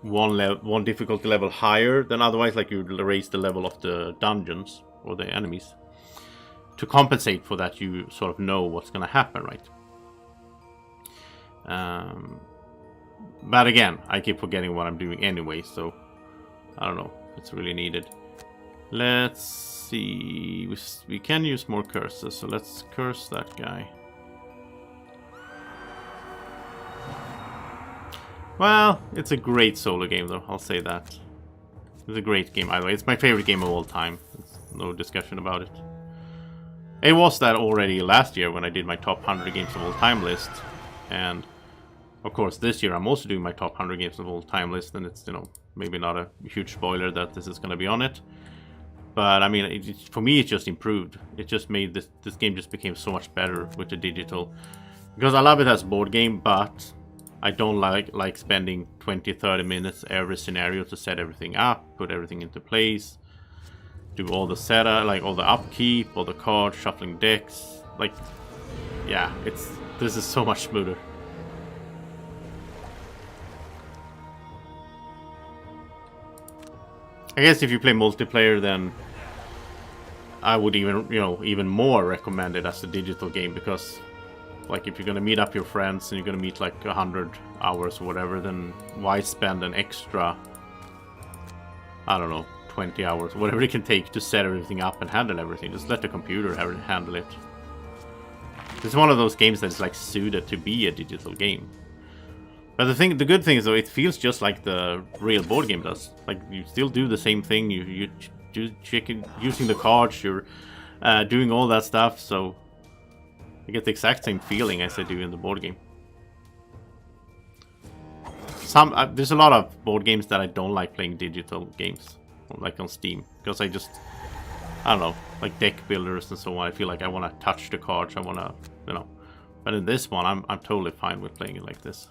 one difficulty level higher than otherwise, like you raise the level of the dungeons or the enemies. To compensate for that, you sort of know what's going to happen, right? But again, I keep forgetting what I'm doing anyway, so I don't know. It's really needed. Let's see. We can use more curses, so let's curse that guy. Well, it's a great solo game though, I'll say that. It's a great game either way. It's my favorite game of all time. There's no discussion about it. It was that already last year when I did my top 100 games of all time list. And of course this year I'm also doing my top 100 games of all time list, and it's, you know, maybe not a huge spoiler that this is going to be on it. But I mean, for me it just improved. It just made this game just became so much better with the digital. Because I love it as a board game, but I don't like spending 20-30 minutes every scenario to set everything up, put everything into place, do all the setup, like all the upkeep, all the cards, shuffling decks. Like, yeah, this is so much smoother. I guess if you play multiplayer, then I would even more recommend it as a digital game, because like if you're gonna meet up your friends and you're gonna meet like 100 hours or whatever, then why spend an extra, I don't know, 20 hours, whatever it can take to set everything up and handle everything. Just let the computer handle it. It's one of those games that's like suited to be a digital game. But the good thing is though, it feels just like the real board game does. Like you still do the same thing. You using the cards. You're doing all that stuff. So you get the exact same feeling as I do in the board game. There's a lot of board games that I don't like playing digital games, like on Steam, because I don't know, like deck builders and so on. I feel like I want to touch the cards. I want to, you know. But in this one, I'm totally fine with playing it like this.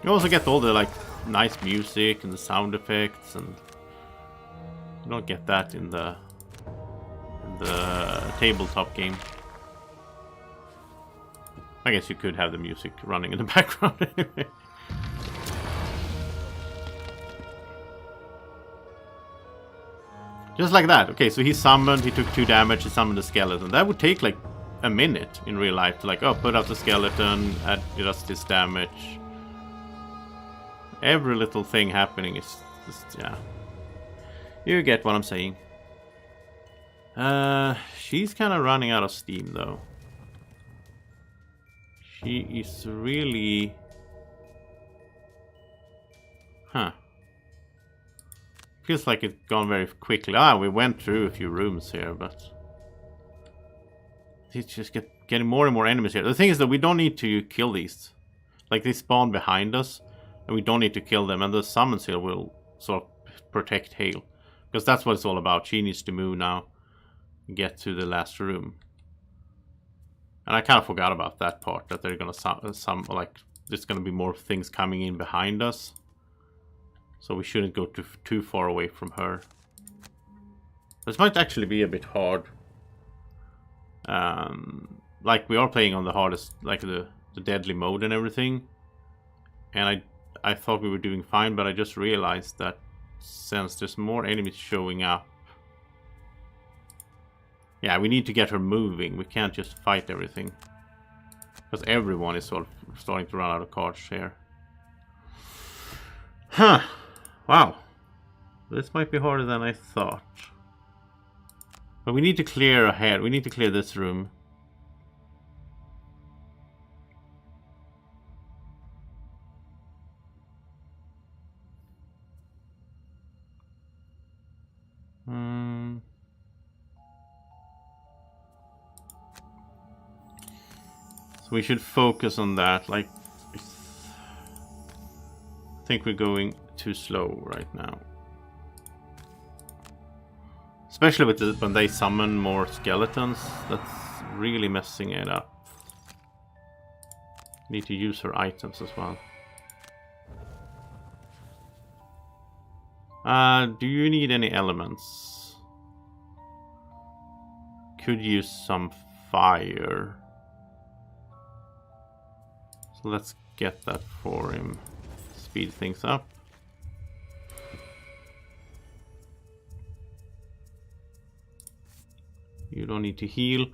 You also get all the like nice music and the sound effects, and you don't get that in the tabletop game. I guess you could have the music running in the background anyway. Just like that. Okay, so he summoned, he took 2 damage, he summoned the skeleton. That would take like a minute in real life to like, oh, put out the skeleton, adjust his damage. Every little thing happening is just, yeah. You get what I'm saying. She's kind of running out of steam though. She is really... Huh. Feels like it's gone very quickly. Ah, we went through a few rooms here, but... It's just getting more and more enemies here. The thing is that we don't need to kill these. Like, they spawn behind us, and we don't need to kill them. And the summons here will sort of protect Hale. Because that's what it's all about. She needs to move now and get to the last room. And I kind of forgot about that part, that they're gonna like there's gonna be more things coming in behind us, so we shouldn't go too far away from her. This might actually be a bit hard. Like we are playing on the hardest, like the deadly mode and everything, and I thought we were doing fine, but I just realized that since there's more enemies showing up. Yeah, we need to get her moving. We can't just fight everything. Because everyone is sort of starting to run out of cards here. Huh. Wow. This might be harder than I thought. But we need to clear ahead. We need to clear this room. So we should focus on that. Like, I think we're going too slow right now. Especially with when they summon more skeletons. That's really messing it up. Need to use her items as well. Do you need any elements? Could use some fire. So let's get that for him. Speed things up. You don't need to heal.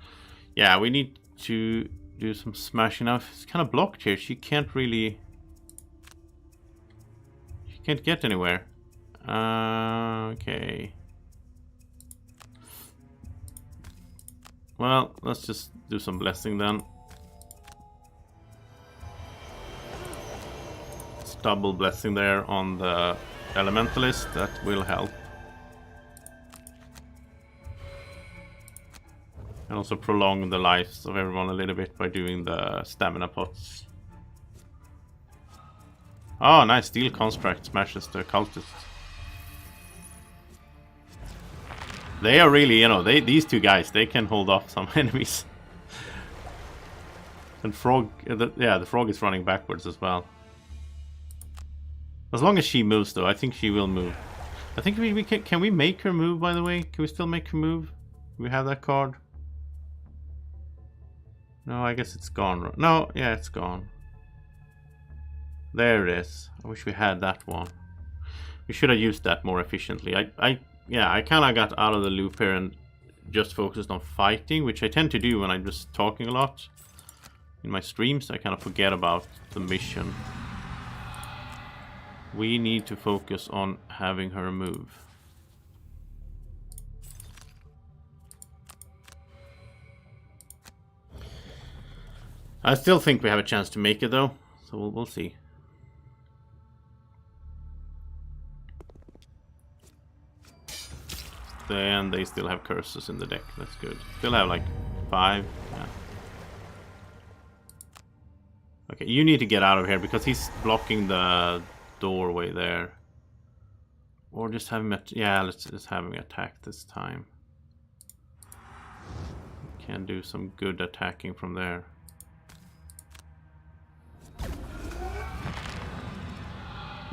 Yeah, we need to do some smashing up. It's kind of blocked here. She can't really... She can't get anywhere. Okay. Well, let's just do some blessing then. Double blessing there on the elementalist, that will help. And also prolong the lives of everyone a little bit by doing the stamina pots. Oh, nice. Steel construct smashes the cultists. They are really, you know, these two guys, they can hold off some enemies. And Frog, the Frog is running backwards as well. As long as she moves, though, I think she will move. I think we can we make her move, by the way? Can we still make her move? Do we have that card? No, I guess it's gone. No, yeah, it's gone. There it is. I wish we had that one. We should have used that more efficiently. Yeah, I kind of got out of the loop here and just focused on fighting, which I tend to do when I'm just talking a lot in my streams. I kind of forget about the mission. We need to focus on having her move. I still think we have a chance to make it, though, so we'll see. And they still have curses in the deck. That's good. Still have like 5. Yeah. Okay, you need to get out of here because he's blocking the doorway there. Or just have him let's just have him attack this time. Can do some good attacking from there.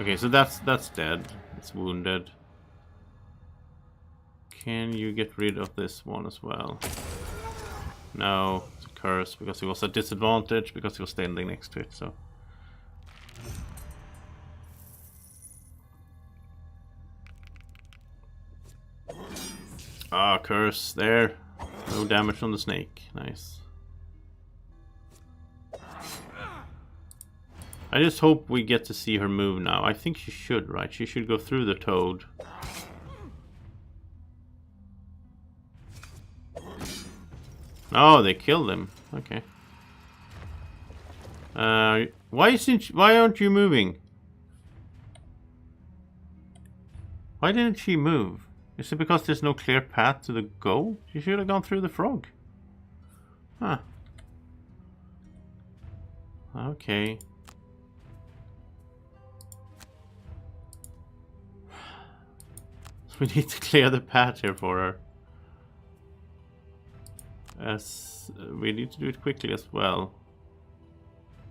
Okay, so that's dead. It's wounded. Can you get rid of this one as well? No, it's a curse because he was at disadvantage because he was standing next to it, so. Ah, curse there. No damage on the snake. Nice. I just hope we get to see her move now. I think she should, right? She should go through the toad. Oh, they killed him. Okay. Why aren't you moving? Why didn't she move? Is it because there's no clear path to the goal? She should have gone through the frog. Huh. Okay. We need to clear the path here for her. As we need to do it quickly as well.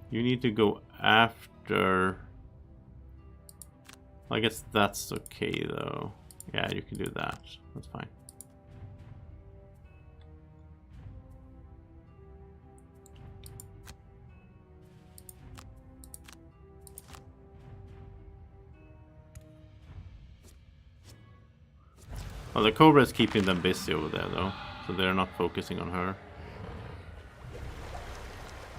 You need to go after. I guess that's okay though. Yeah, you can do that. That's fine. Well, the Cobra is keeping them busy over there though. So they're not focusing on her.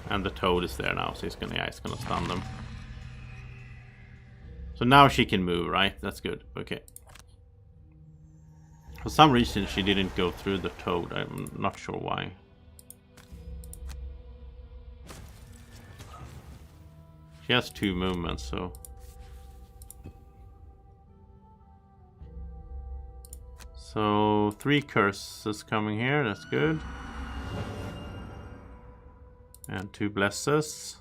And the Toad is there now, so he's gonna stun them. So now she can move, right? That's good. Okay. For some reason she didn't go through the Toad. I'm not sure why. She has 2 movements, so. So 3 curses coming here, that's good. And 2 blesses.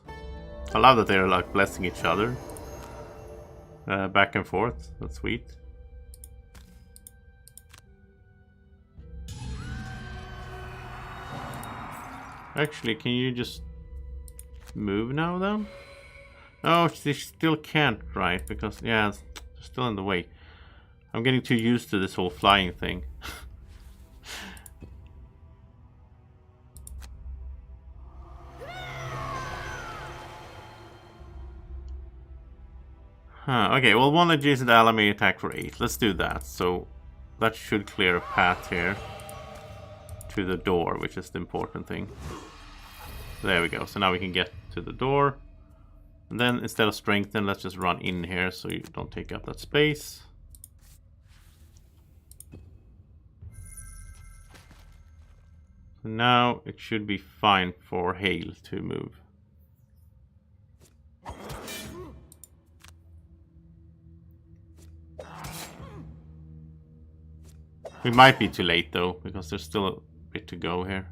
I love that they're like blessing each other. Back and forth, that's sweet. Actually, can you just move now though? Oh, she still can't, right? Because, yeah, it's still in the way. I'm getting too used to this whole flying thing. Huh, okay, well, 1 adjacent ally may attack for 8. Let's do that. So that should clear a path here to the door, which is the important thing. There we go. So now we can get to the door. And then instead of strengthen, let's just run in here so you don't take up that space. So now it should be fine for Hail to move. We might be too late though, because there's still bit to go here.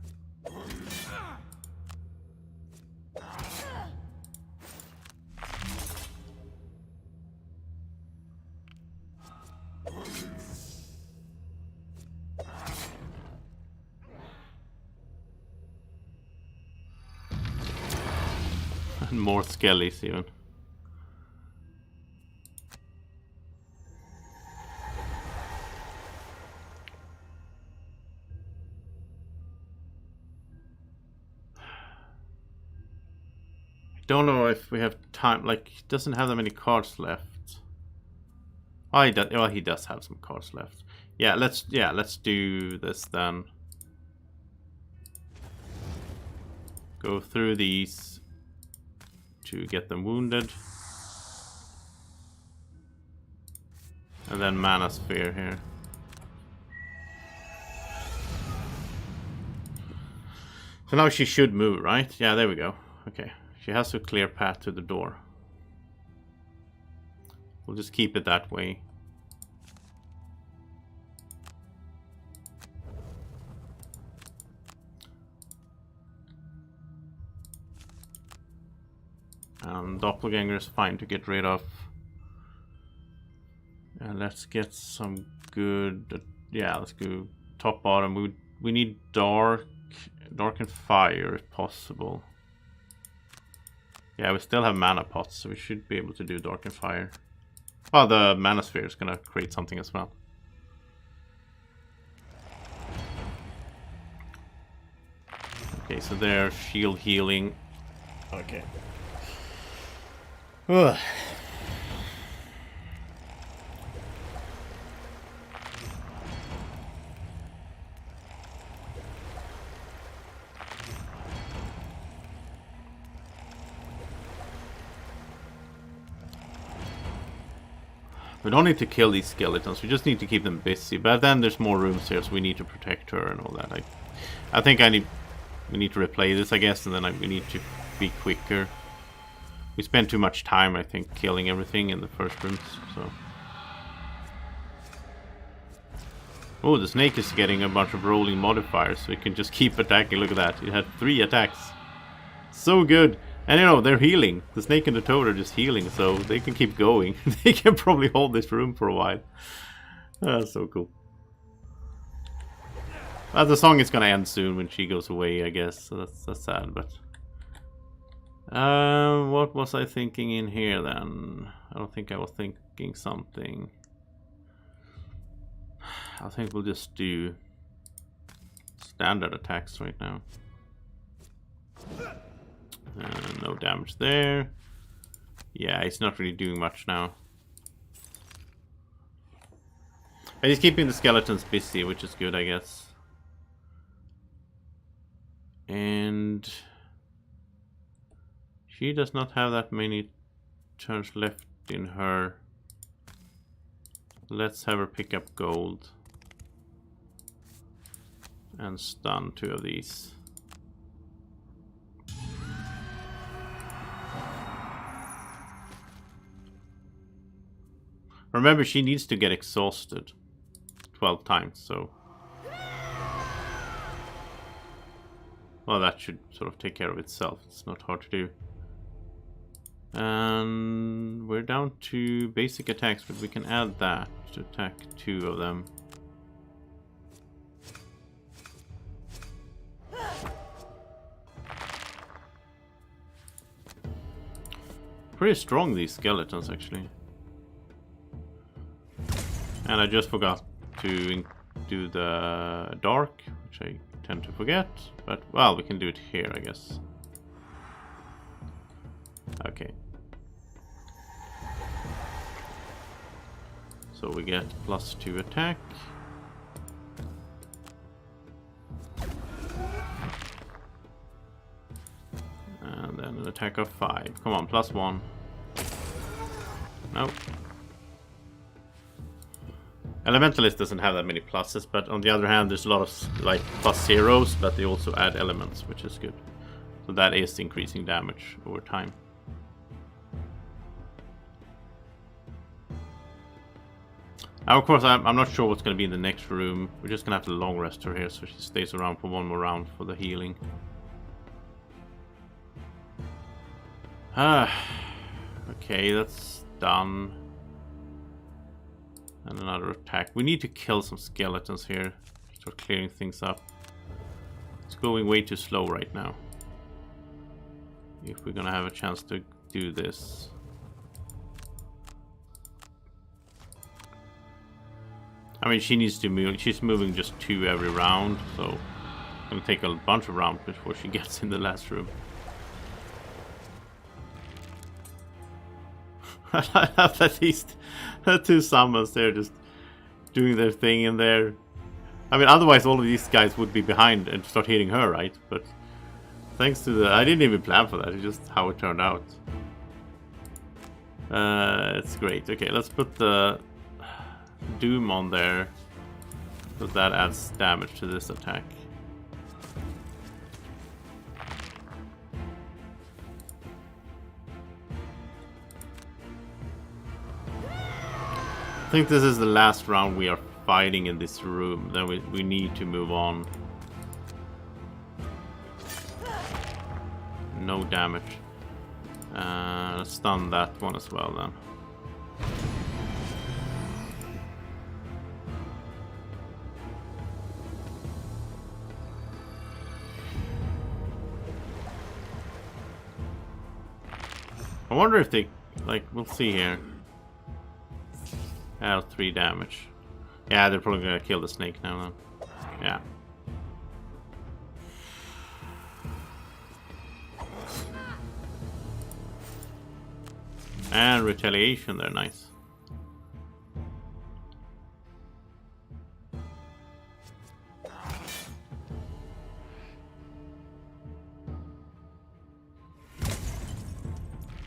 And more skellies even. Don't know if we have time. Like, he doesn't have that many cards left. Oh, he does. Well, he does have some cards left. Yeah, let's do this then. Go through these to get them wounded, and then mana sphere here. So now she should move, right? Yeah, there we go. Okay. She has a clear path to the door. We'll just keep it that way. Doppelganger is fine to get rid of. And let's get some good... yeah, let's go top bottom. We need dark and fire if possible. Yeah, we still have mana pots, so we should be able to do dark and fire. Oh, the mana sphere is gonna create something as well. Okay, so they're shield healing. Okay. Ugh. We don't need to kill these skeletons, we just need to keep them busy. But then there's more rooms here, so we need to protect her and all that. I think we need to replay this, I guess, and then we need to be quicker. We spent too much time, I think, killing everything in the first rooms, so... Oh, the snake is getting a bunch of rolling modifiers, so it can just keep attacking. Look at that, it had 3 attacks. So good! And you know, they're healing. The snake and the toad are just healing, so they can keep going. They can probably hold this room for a while. That's so cool. The song is gonna end soon when she goes away, I guess. So that's sad, but... what was I thinking in here then? I don't think I was thinking something. I think we'll just do standard attacks right now. No damage there. Yeah, he's not really doing much now. But he's keeping the skeletons busy, which is good, I guess. And she does not have that many turns left in her. Let's have her pick up gold. And stun 2 of these. Remember, she needs to get exhausted 12 times, so... Well, that should sort of take care of itself. It's not hard to do. And we're down to basic attacks, but we can add that to attack 2 of them. Pretty strong, these skeletons, actually. And I just forgot to do the dark, which I tend to forget. But, well, we can do it here, I guess. Okay. So we get +2 attack. And then an attack of 5. Come on, +1. Nope. Elementalist doesn't have that many pluses, but on the other hand, there's a lot of like +0s, but they also add elements, which is good. So that is increasing damage over time. Now, of course, I'm not sure what's going to be in the next room. We're just going to have to long rest her here so she stays around for one more round for the healing. Okay, that's done. And another attack. We need to kill some skeletons here. Start clearing things up. It's going way too slow right now. If we're gonna have a chance to do this. I mean, she needs to move. She's moving just 2 every round, so it's gonna take a bunch of rounds before she gets in the last room. I love at least 2 summons. They're just doing their thing in there. I mean, otherwise all of these guys would be behind and start hitting her, right? But thanks to the... I didn't even plan for that. It's just how it turned out. It's great. Okay, let's put the Doom on there, because that adds damage to this attack. I think this is the last round we are fighting in this room. Then we need to move on. No damage. Let's stun that one as well then. I wonder if they... like, we'll see here. 3 damage. Yeah, they're probably gonna kill the snake now then. Yeah. And retaliation there, nice.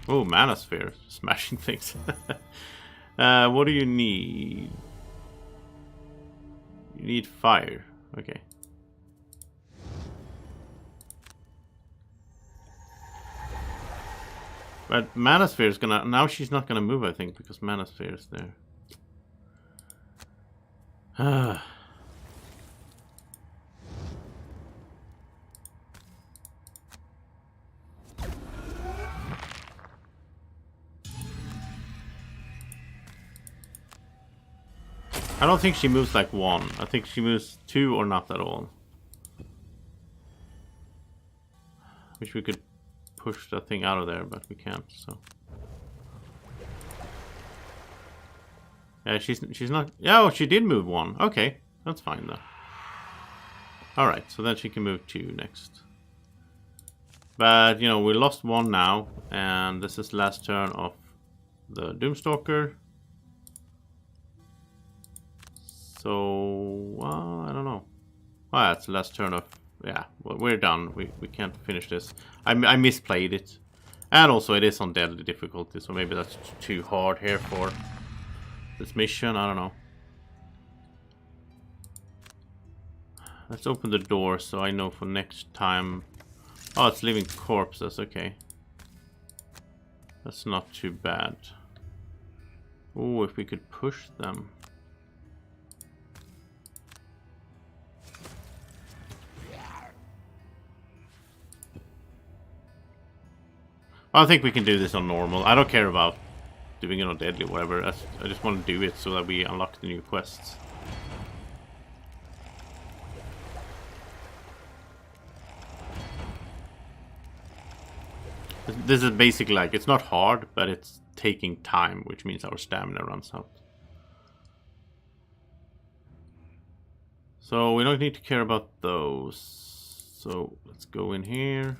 Oh, mana sphere, smashing things. What do you need? You need fire. Okay. But mana sphere is gonna... now she's not gonna move, I think, because mana sphere is there. I don't think she moves like 1. I think she moves 2 or not at all. Wish we could push that thing out of there, but we can't, so. Yeah, she's not... yeah, oh, she did move 1. Okay, that's fine though. Alright, so then she can move 2 next. But, you know, we lost 1 now, and this is the last turn of the Doomstalker. So, I don't know. Oh, that's the last turn of... yeah, well, we're done. We can't finish this. I misplayed it. And also it is on deadly difficulty, so maybe that's too hard here for this mission. I don't know. Let's open the door so I know for next time. Oh, it's living corpses. Okay. That's not too bad. Oh, if we could push them. I think we can do this on normal. I don't care about doing it on deadly or whatever. I just want to do it so that we unlock the new quests. This is basically like, it's not hard, but it's taking time, which means our stamina runs out. So we don't need to care about those. So let's go in here.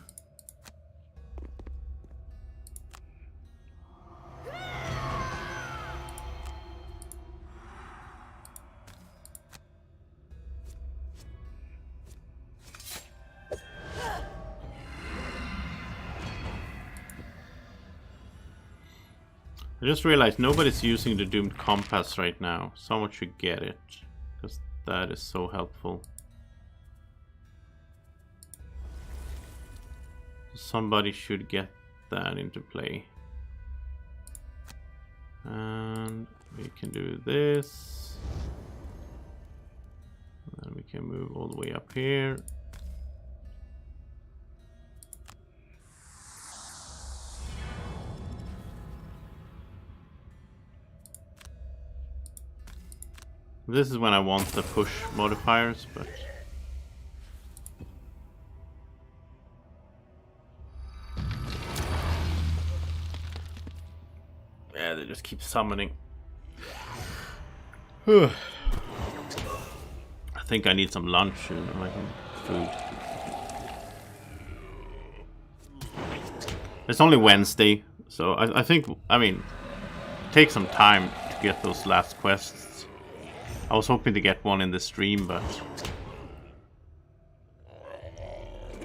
I just realized nobody's using the Doomed Compass right now. Someone should get it, because that is so helpful. Somebody should get that into play. And we can do this. And then we can move all the way up here. This is when I want the push modifiers, but yeah, they just keep summoning. I think I need some lunch soon, or like food. It's only Wednesday, so I think, I mean, take some time to get those last quests. I was hoping to get one in the stream, but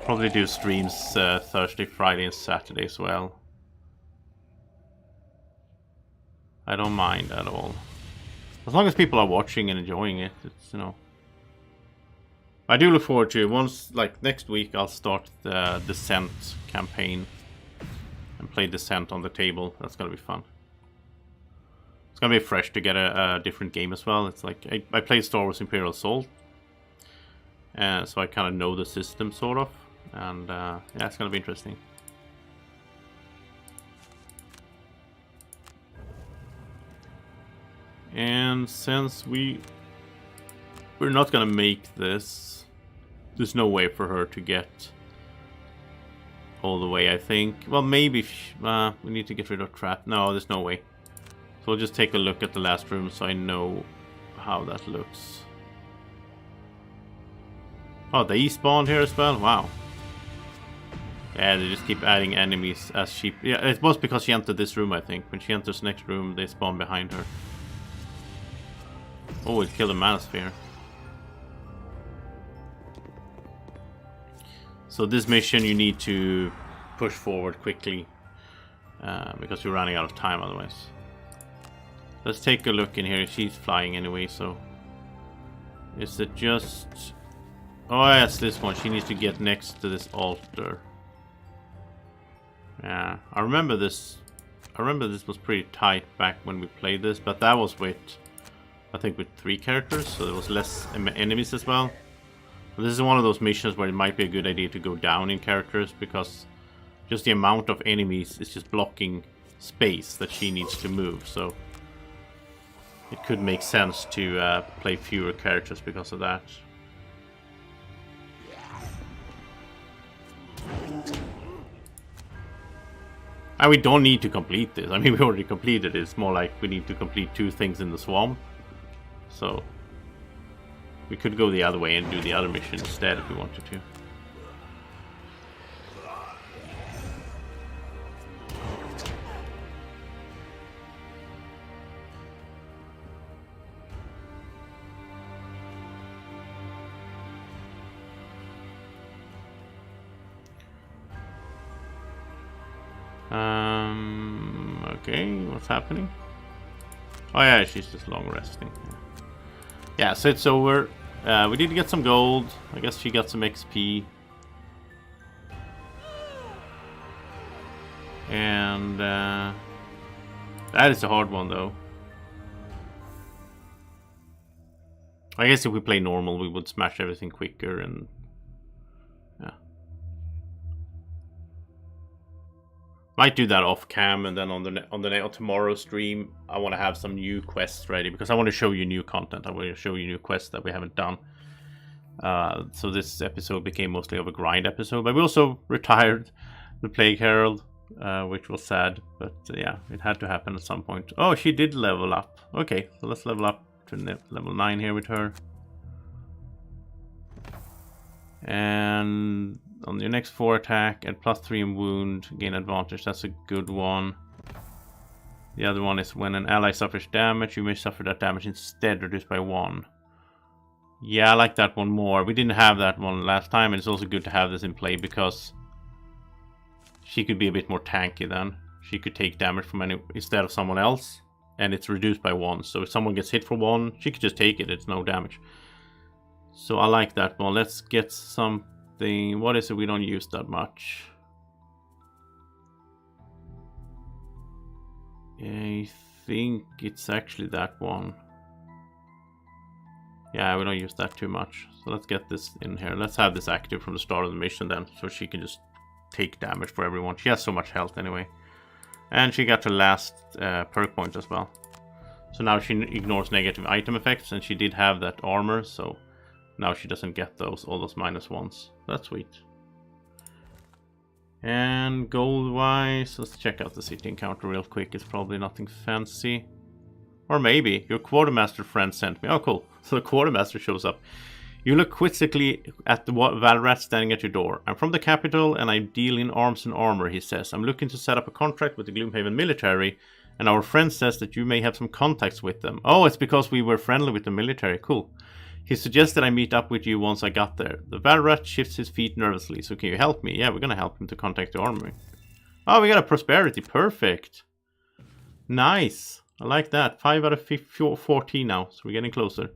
probably do streams Thursday, Friday, and Saturday as well. I don't mind at all, as long as people are watching and enjoying it. It's, you know. I do look forward to it. Once, like next week, I'll start the Descent campaign and play Descent on the table. That's gonna be fun. It's gonna be fresh to get a different game as well. It's like I played Star Wars Imperial Assault, so I kind of know the system sort of, and yeah, it's gonna be interesting. And since we're not gonna make this, there's no way for her to get all the way, I think. Well, maybe we need to get rid of trap. No, there's no way. So we'll just take a look at the last room so I know how that looks. Oh, they spawned here as well? Wow. Yeah, they just keep adding enemies as she... Yeah, it was because she entered this room, I think. When she enters the next room, they spawn behind her. Oh, it killed a manosphere. So this mission you need to push forward quickly, because you're running out of time otherwise. Let's take a look in here. She's flying anyway, so... Is it just... Oh yes, this one. She needs to get next to this altar. Yeah, I remember this. I remember this was pretty tight back when we played this, but that was with... I think with 3 characters, so there was less enemies as well. But this is one of those missions where it might be a good idea to go down in characters, because just the amount of enemies is just blocking space that she needs to move, so it could make sense to play fewer characters because of that. And we don't need to complete this. I mean, we already completed it. It's more like we need to complete 2 things in the swamp. So we could go the other way and do the other mission instead if we wanted to. Okay, what's happening? Oh yeah, she's just long resting. Yeah, so it's over. We did get some gold. I guess she got some XP. And that is a hard one though. I guess if we play normal, we would smash everything quicker and yeah. Might do that off cam, and then on tomorrow's stream, I want to have some new quests ready because I want to show you new content. I want to show you new quests that we haven't done. So this episode became mostly of a grind episode, but we also retired the Plague Herald, which was sad, but yeah, it had to happen at some point. Oh, she did level up. Okay, so let's level up to level 9 here with her. And on your next 4 attack and +3 in wound, gain advantage. That's a good one. The other one is when an ally suffers damage, you may suffer that damage instead, reduced by 1. Yeah, I like that one more. We didn't have that one last time, and it's also good to have this in play because she could be a bit more tanky then. She could take damage from instead of someone else, and it's reduced by 1. So if someone gets hit for 1, she could just take it. It's no damage. So I like that one. Let's get something. What is it we don't use that much? I think it's actually that one. Yeah, we don't use that too much. So let's get this in here. Let's have this active from the start of the mission then, so she can just take damage for everyone. She has so much health anyway. And she got her last perk point as well. So now she ignores negative item effects, and she did have that armor, so now she doesn't get all those -1s. That's sweet. And gold-wise, let's check out the city encounter real quick. It's probably nothing fancy. Or maybe your quartermaster friend sent me. Oh, cool. So the quartermaster shows up. You look quizzically at the Valrat standing at your door. I'm from the capital and I deal in arms and armor, he says. I'm looking to set up a contract with the Gloomhaven military, and our friend says that you may have some contacts with them. Oh, it's because we were friendly with the military. Cool. He suggested I meet up with you once I got there. The Valrat shifts his feet nervously. So can you help me? Yeah, we're gonna help him to contact the army. Oh, we got a prosperity. Perfect. Nice. I like that. 5 out of 14 now, so we're getting closer.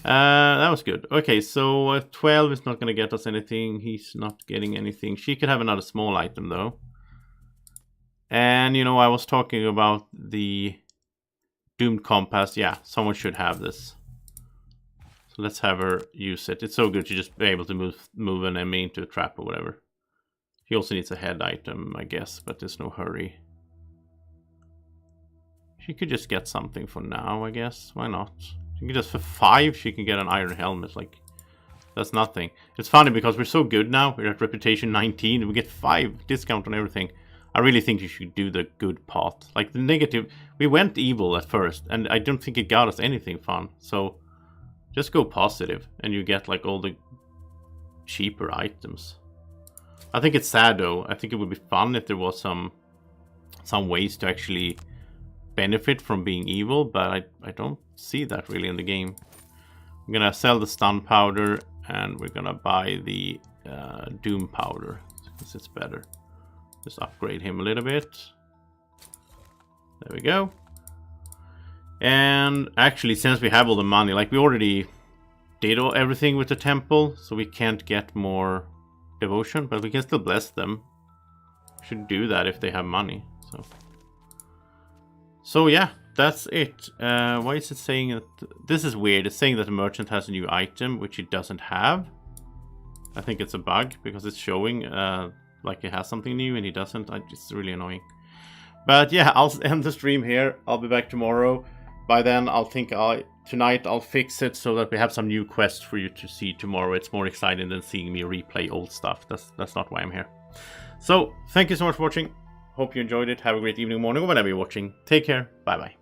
That was good. Okay, so 12 is not going to get us anything. He's not getting anything. She could have another small item, though. And, you know, I was talking about the Doomed Compass. Yeah, someone should have this. So let's have her use it. It's so good to just be able to move an enemy into a trap or whatever. He also needs a head item, I guess, but there's no hurry. She could just get something for now, I guess. Why not? She can just, for 5, she can get an iron helmet. Like, that's nothing. It's funny because we're so good now. We're at reputation 19. And we get 5 discount on everything. I really think you should do the good path. Like, the negative... We went evil at first. And I don't think it got us anything fun. So, just go positive. And you get, like, all the cheaper items. I think it's sad, though. I think it would be fun if there was some ways to actually... benefit from being evil, but I don't see that really in the game. I'm gonna sell the stun powder and we're gonna buy the doom powder because it's better. Just upgrade him a little bit. There we go. And actually, since we have all the money, like we already did everything with the temple, so we can't get more devotion, but we can still bless them. Should do that if they have money. So yeah, that's it. Why is it saying that... This is weird. It's saying that the merchant has a new item, which he doesn't have. I think it's a bug, because it's showing like it has something new and he doesn't. It's really annoying. But yeah, I'll end the stream here. I'll be back tomorrow. By then, tonight I'll fix it so that we have some new quests for you to see tomorrow. It's more exciting than seeing me replay old stuff. That's not why I'm here. So, thank you so much for watching. Hope you enjoyed it. Have a great evening, morning, or whenever you're watching. Take care. Bye-bye.